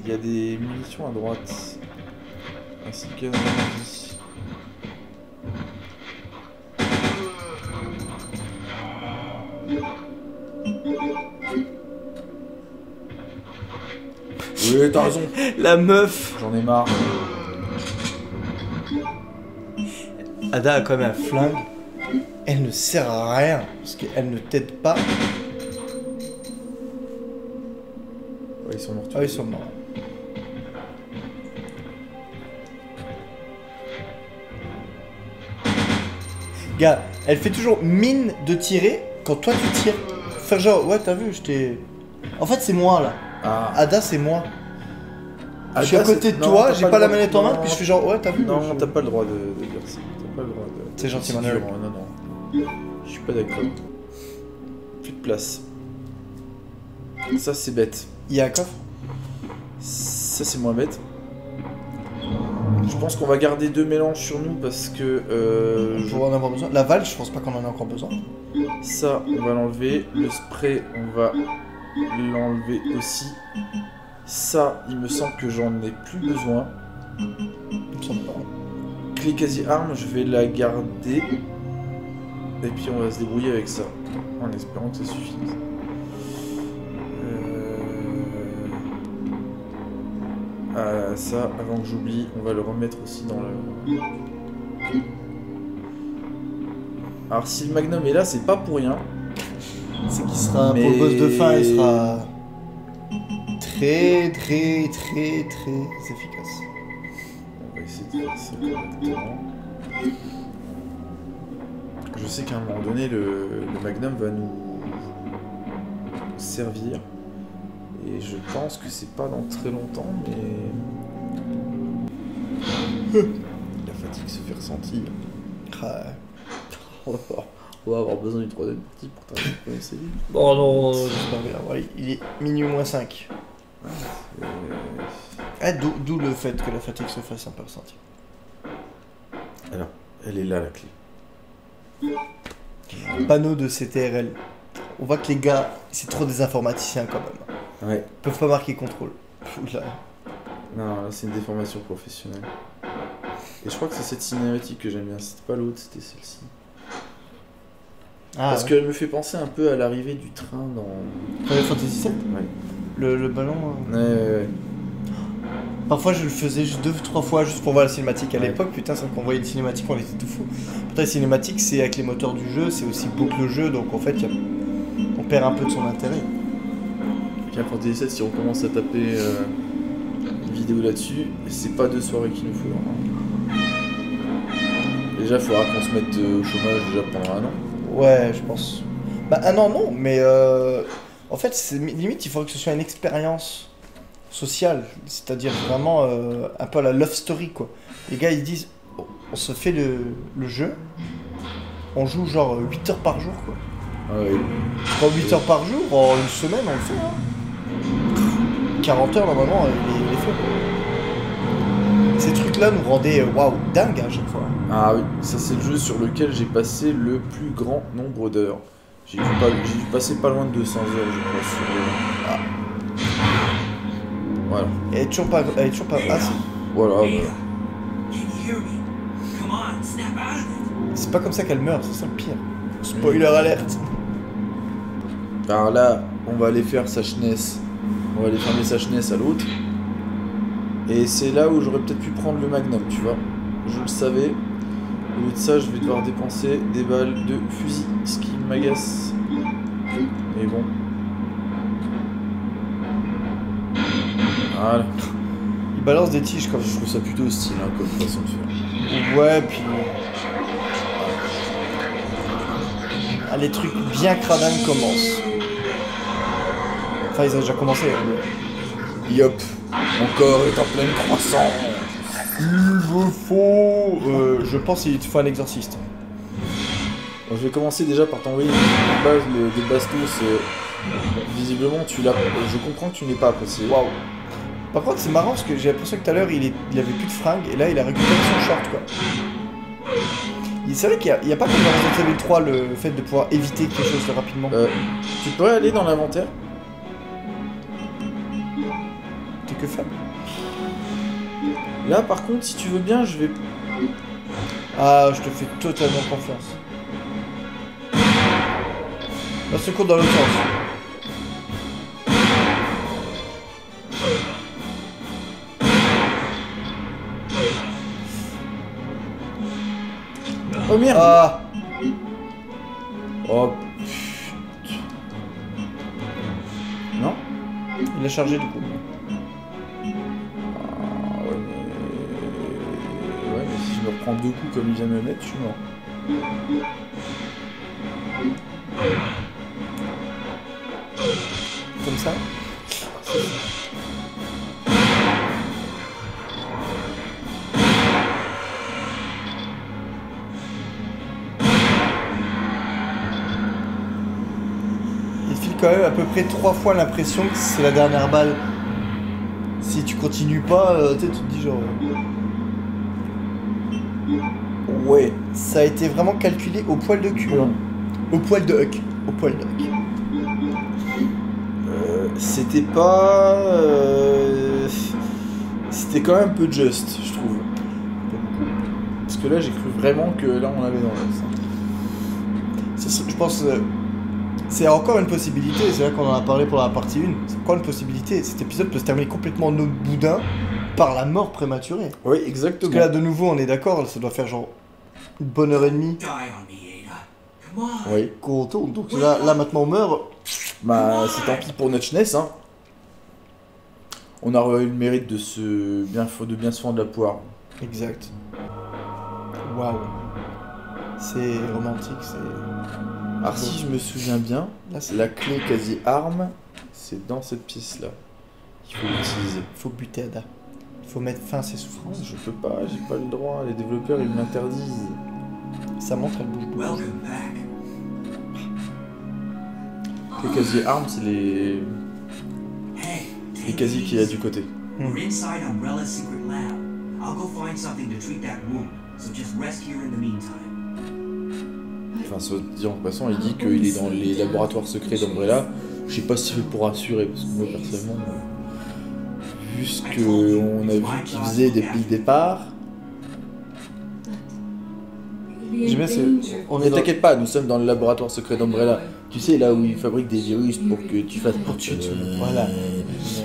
Il y a des munitions à droite. Ainsi qu'un ici. Oui, t'as raison. La meuf. J'en ai marre. Ada a quand même un flingue. Elle ne sert à rien parce qu'elle ne t'aide pas. Ouais, ils sont morts. Ah, ils sont morts. Gars, elle fait toujours mine de tirer quand toi tu tires. Faire genre, ouais, t'as vu, je t'ai. En fait, c'est moi là. Ah. Ada, c'est moi. Ada, je suis à côté de non, toi, t'as j'ai pas pas le la droit manette de- en main, non. puis je fais genre, ouais, t'as vu. Non, je- t'as pas le droit de dire ça. T'as pas le droit de. C'est gentil, dur, Manuel. hein, non. Je suis pas d'accord. Plus de place. Ça, c'est bête. Il y a un coffre. Ça, c'est moins bête. Je pense qu'on va garder 2 mélanges sur nous parce que. Pour en avoir besoin. La valve, je pense pas qu'on en a encore besoin. Ça, on va l'enlever. Le spray, on va l'enlever aussi. Ça, il me semble que j'en ai plus besoin. Il me semble pas. Clé quasi arme, je vais la garder. Et puis on va se débrouiller avec ça. En espérant que ça suffise. Ça, avant que j'oublie, on va le remettre aussi dans le... Alors si le Magnum est là, c'est pas pour rien. C'est qu'il sera, pour le boss de fin, il sera très efficace. On va essayer de faire ça correctement. Je sais qu'à un moment donné, le Magnum va nous servir. Et je pense que c'est pas dans très longtemps, mais... La fatigue se fait ressentir. On va avoir besoin d'une troisième partie pour terminer le premier série. Oh non, j'espère bien. Ouais, il est minuit moins 5. D'où le fait que la fatigue se fasse un peu ressentir. Alors, elle est là la clé. Panneau de CTRL. On voit que les gars, c'est trop des informaticiens quand même. Ouais. Ils peuvent pas marquer contrôle. Oula. Non, là c'est une déformation professionnelle. Et je crois que c'est cette cinématique que j'aime bien. C'était pas l'autre, c'était celle-ci. Ah, parce ouais. qu'elle me fait penser un peu à l'arrivée du train dans... Final Fantasy VII. Ouais. Le ballon. Ouais. Parfois je le faisais 2-3 fois juste pour voir la cinématique. À Ouais. l'époque, putain, c'est qu'on voyait une cinématique, on était tout fou. Pourtant, la cinématique, c'est avec les moteurs du jeu, c'est aussi beau que le jeu, donc en fait, on perd un peu de son intérêt. Final Fantasy VII, si on commence à taper une vidéo là-dessus, c'est pas 2 soirées qu'il nous faudra. Déjà, il faudra qu'on se mette au chômage déjà pendant 1 an. Ouais, je pense. Bah, un an, non, mais en fait, limite, il faudrait que ce soit une expérience sociale, c'est-à-dire vraiment un peu à la love story, quoi. Les gars, ils disent, on se fait le jeu, on joue genre 8 heures par jour, quoi. Ah ouais. Pas 8 heures par jour, en une semaine, on le fait. Hein. 40 heures, normalement, il est fait. Ces trucs-là nous rendaient, waouh, dingue à chaque fois. Ah oui, ça c'est le jeu sur lequel j'ai passé le plus grand nombre d'heures. J'ai dû passer pas loin de 200 heures, je crois, sur... Voilà. Elle est toujours pas assez. Voilà. C'est pas comme ça qu'elle meurt, c'est ça le pire. Spoiler alerte. Alors là, on va aller faire sa chenesse. On va aller fermer sa chenesse à l'autre. Et c'est là où j'aurais peut-être pu prendre le Magnum, tu vois. Je le savais. Au lieu de ça, je vais devoir dépenser des balles de fusil, ce qui m'agace. Mais bon. Voilà. Il balance des tiges comme Je trouve ça plutôt hostile hein, comme façon de faire. Ouais, puis. Ah, les trucs bien cradins commencent. Enfin, ils ont déjà commencé. Hein. Yop. Mon corps est en pleine croissance. Il me faut. Je pense qu'il te faut un exorciste. Bon, je vais commencer déjà par t'envoyer une base de bastos. Visiblement, tu l'as. Je comprends que tu n'es pas apprécié. Waouh. Par contre, c'est marrant parce que j'ai l'impression que tout à l'heure il avait plus de fringues et là il a récupéré son short quoi. C'est vrai qu'il n'y a pas comme dans Resident Evil 3 le fait de pouvoir éviter quelque chose rapidement. Tu pourrais aller dans l'inventaire. T'es que faible. Là par contre, si tu veux bien, je vais. Ah, je te fais totalement confiance. Là, secours dans l'autre sens. Oh merde. Ah. Oh. Non. Il a chargé du coup. Ah ouais mais si je me reprends 2 coups comme il vient de me mettre, je suis mort. Comme ça. Il file quand même à peu près 3 fois l'impression que c'est la dernière balle. Si tu continues pas, tu te dis genre... Ouais, ça a été vraiment calculé au poil de cul. Hein. Au poil de Huck. Au poil de Huck. C'était pas... C'était quand même un peu juste, je trouve. Parce que là, j'ai cru vraiment que là, on avait dans l'os. Je pense... c'est encore une possibilité, c'est vrai qu'on en a parlé pour la partie 1. C'est encore une possibilité. Cet épisode peut se terminer complètement en autre boudin par la mort prématurée. Oui, exactement. Parce que là, de nouveau, on est d'accord, ça doit faire genre une bonne heure et demie. Oui. Qu'on tourne. Donc là, maintenant, on meurt. Bah, c'est tant pis pour notre jeunesse, hein. On a eu le mérite de bien se fendre la poire. Exact. Waouh. C'est romantique, c'est... Alors si je me souviens bien, là, la clé quasi arme, c'est dans cette pièce-là. Il faut l'utiliser. Il faut buter Ada. Il faut mettre fin à ses souffrances. Je peux pas, j'ai pas le droit. Les développeurs, ils me l'interdisent. Ça montre, elle bouge beaucoup. Les casiers armes, c'est les casiers qu'il y a du côté. We're inside Umbrella's secret lab. I'll go find something to treat that wound, so just rest here in the meantime. Enfin, soit dit en passant, il dit qu'il est dans les laboratoires secrets d'Umbrella. Je sais pas si c'est pour assurer, parce que moi, personnellement, vu ce qu'on a vu qu'il faisait depuis le départ... On ne t'inquiète pas, nous sommes dans le laboratoire secret d'Umbrella. Tu sais, là où ils fabriquent des virus pour que tu fasses poursuite. Voilà.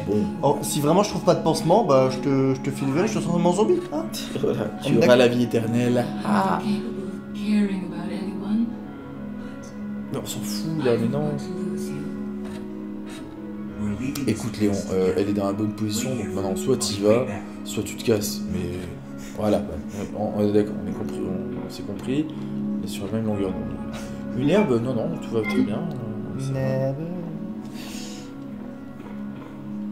Bon. Oh, si vraiment je trouve pas de pansement, bah je te file le virus, je te transforme en zombie. Hein, voilà, tu auras la vie éternelle. Ah. Mais on s'en fout là, mais non. Écoute Léon, elle est dans la bonne position, donc maintenant soit t'y vas, soit tu te casses. Mais voilà, on est d'accord, on s'est compris. On est sur la même longueur d'onde. Une herbe, non, tout va très bien. Une herbe.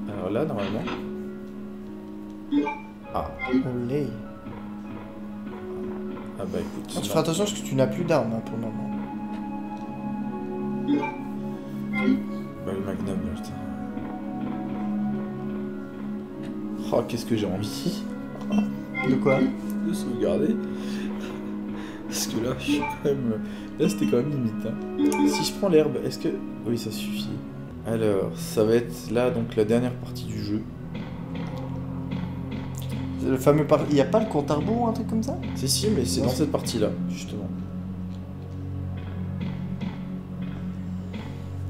Alors là, normalement. Ah. Olé. Ah bah écoute. Tu feras attention parce que tu n'as plus d'armes hein, pour le moment. Bah le magnum, putain. Oh, qu'est-ce que j'ai envie. De quoi? De sauvegarder. Parce que là, je suis quand même... Là, c'était quand même limite. Hein. Si je prends l'herbe, est-ce que... Oui, ça suffit. Alors, ça va être là, donc la dernière partie du jeu. Le fameux Il n'y a pas le compte à rebours ou un truc comme ça? Si, mais c'est dans cette partie-là, justement.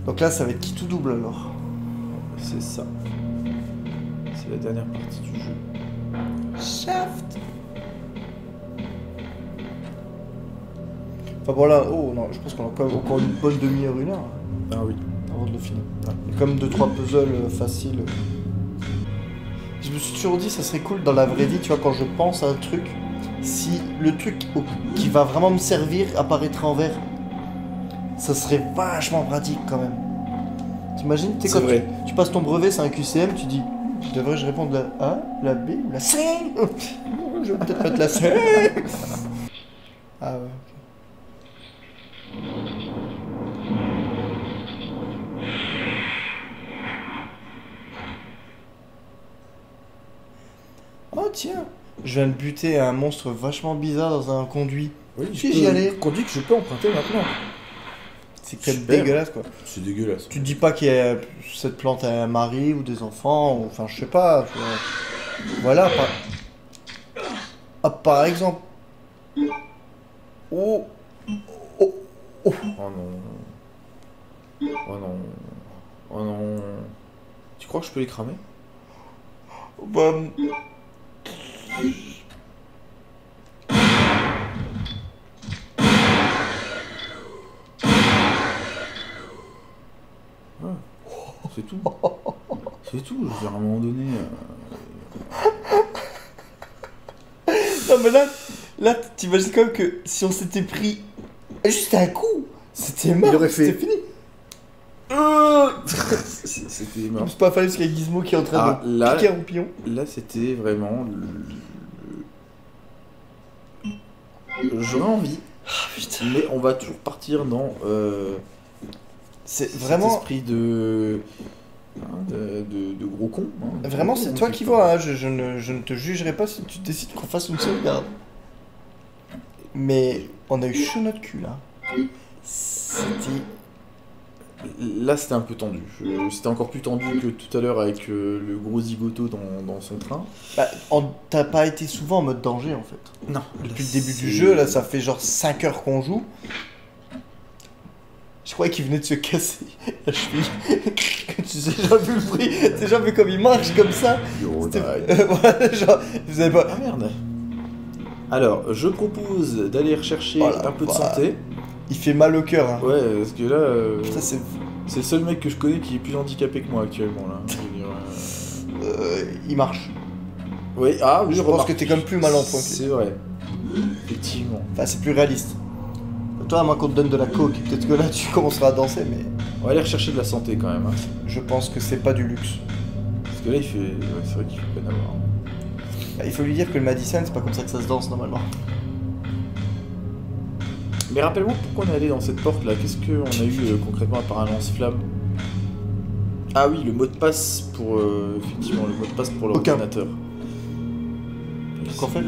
Donc là, ça va être qui tout double alors? C'est ça. C'est la dernière partie du jeu. Shaft. Enfin bon là, oh non, je pense qu'on a encore une bonne demi-heure, une heure. Ah oui. Avant de le finir. Ouais. Comme 2-3 puzzles faciles. Je me suis toujours dit, ça serait cool dans la vraie vie, tu vois, quand je pense à un truc, si le truc qui va vraiment me servir apparaîtrait en vert, ça serait vachement pratique quand même. T'imagines, tu sais, quand tu passes ton brevet, c'est un QCM, tu dis, devrais-je répondre la A, la B ou la C? Je vais peut-être mettre la C. Ah ouais. Oh tiens, je viens de buter un monstre vachement bizarre dans un conduit. Oui, si j'y allais. Conduit que je peux emprunter maintenant. C'est quand même dégueulasse quoi. C'est dégueulasse. Tu te dis pas qu'il y a cette plante a un mari ou des enfants, ou, enfin je sais pas. Voilà. Par exemple. Oh. Oh. Oh. Oh non. Oh non. Oh non. Tu crois que je peux les cramer? Bah... C'est tout. C'est tout, je veux dire, à un moment donné... Non mais là, Là, t'imagines quand même que si on s'était pris juste un coup, c'était mort, Il aurait fait- c'était fini. C'était mort. C'est pas fallu parce qu'il y a Gizmo qui est en train Ah, de là- piquer un roupillon. Là, c'était vraiment j'aurais envie, mais on va toujours partir dans C'est cet vraiment... esprit de gros con. Hein. Vraiment, Gros c'est con, toi hein, qui putain. vois, hein. Je ne te jugerai pas si tu décides qu'on fasse une sauvegarde. Mais on a eu chaud notre cul là. C'était... Là, c'était un peu tendu. C'était encore plus tendu que tout à l'heure avec le gros zigoto dans son train. Bah, t'as pas été souvent en mode danger en fait. Non. Depuis le début du jeu, là ça fait genre 5 heures qu'on joue. Je croyais qu'il venait de se casser la cheville. Tu sais, j'ai vu le bruit. C'est genre, vu comme il marche comme ça. C'était- voilà, genre, vous avez pas. Ah merde. Alors, je propose d'aller rechercher Oh la un peu de vache. santé. Il fait mal au cœur. Hein. Ouais, parce que là, Putain, c'est... c'est le seul mec que je connais qui est plus handicapé que moi actuellement là. Je veux dire, il marche. Oui, ah oui, Je pense remarque. que t'es comme plus mal en point que lui. C'est vrai. Effectivement. Enfin, c'est plus réaliste. Toi, à moins qu'on te donne de la coke, peut-être que là tu commenceras à danser, mais On va aller rechercher de la santé quand même. Hein. je pense que c'est pas du luxe. Parce que là, il fait. Ouais, c'est vrai qu'il fait peine à voir. Bah, il faut lui dire que le Madison, c'est pas comme ça que ça se danse normalement. Mais rappelle-moi pourquoi on est allé dans cette porte là. Qu'est-ce qu'on a eu concrètement à part un lance-flamme? Ah oui, le mot de passe pour. Effectivement, le mot de passe pour Aucun. l'ordinateur. Donc en fait.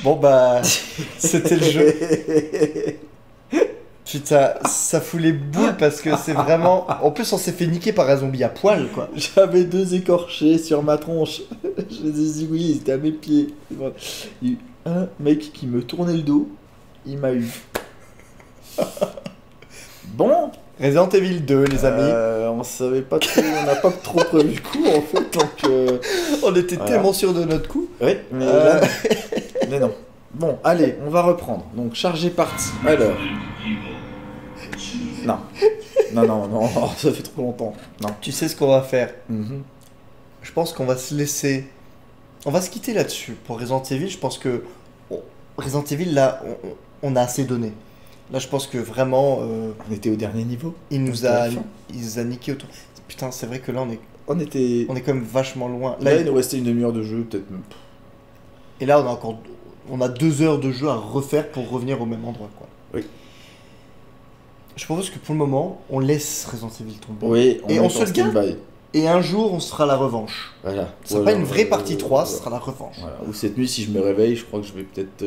Bon bah, c'était le jeu. Putain, ça fout les boules parce que c'est vraiment... En plus, on s'est fait niquer par un zombie à poil, quoi. J'avais 2 écorchés sur ma tronche. Je les ai zigouillés, ils étaient à mes pieds. Il y a eu un mec qui me tournait le dos, il m'a eu. Bon, Resident Evil 2, les amis. on savait pas trop, on n'a pas trop prévu le coup en fait, donc. On était voilà. tellement sûrs de notre coup. Oui, mais là, non. Mais non. Bon, allez, on va reprendre. Donc, chargé parti. Alors. Non. Non, ça fait trop longtemps. Non. Tu sais ce qu'on va faire? Mhm. Je pense qu'on va se laisser... On va se quitter là-dessus. Pour Resident Evil, je pense que... Resident Evil, là, on a assez donné. Là, je pense que vraiment... On était au dernier niveau. il nous à a la fin. niqué autour. Putain, c'est vrai que là, On était. on est quand même vachement loin. Là, Là, il nous restait une demi-heure de jeu, peut-être. et là, on a encore... On a 2 heures de jeu à refaire pour revenir au même endroit, quoi. Oui. Je propose que pour le moment, on laisse Resident Evil tomber. Oui, Et est on en se le garde. stand-by. Et un jour, on se fera la revanche. Voilà. Ce sera pas une vraie partie 3, ce sera la revanche. Voilà. Ou cette nuit, si je me réveille, je crois que je vais peut-être.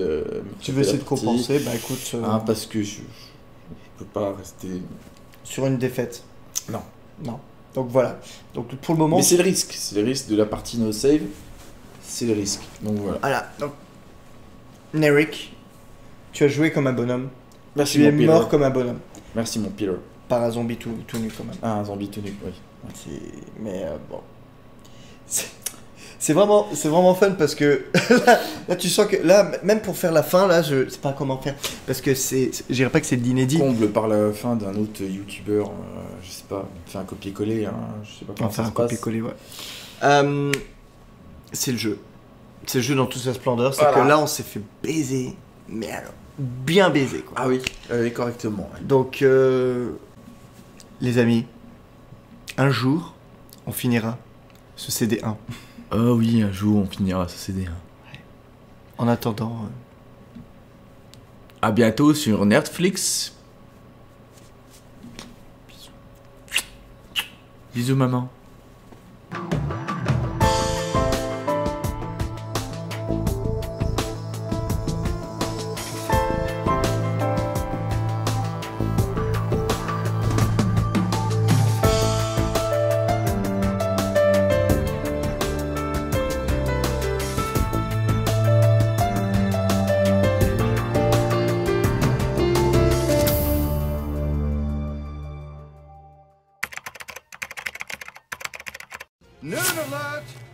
Tu veux essayer de compenser? Bah écoute, Hein, parce que je peux pas rester. sur une défaite. Non. Non. Donc voilà. Donc pour le moment... Mais c'est le risque. C'est le risque de la partie no save. C'est le risque. Donc voilà. Voilà. Donc, Nerik, tu as joué comme un bonhomme. Merci Tu es mon Peter. mort comme un bonhomme. Merci mon Peter. Par un zombie tout nu quand même. Ah, un zombie tenu, oui. Mais bon. C'est vraiment fun parce que là, tu sens que là, même pour faire la fin, là, je sais pas comment faire. Parce que je dirais pas que c'est de l'inédit. Comble par la fin d'un autre youtubeur, je sais pas, fait un copier-coller, hein, je sais pas comment Enfin, ça un se passe. copier-coller, ouais. C'est le jeu. C'est le jeu dans toute sa splendeur. C'est Voilà. que là, on s'est fait baiser. Mais alors, bien baiser, quoi. Ah oui, correctement. Ouais. Donc, les amis, un jour, on finira ce CD1. Oh oui, un jour on finira ce CD. En attendant, À bientôt sur Netflix. Bisous maman. Nerd alert!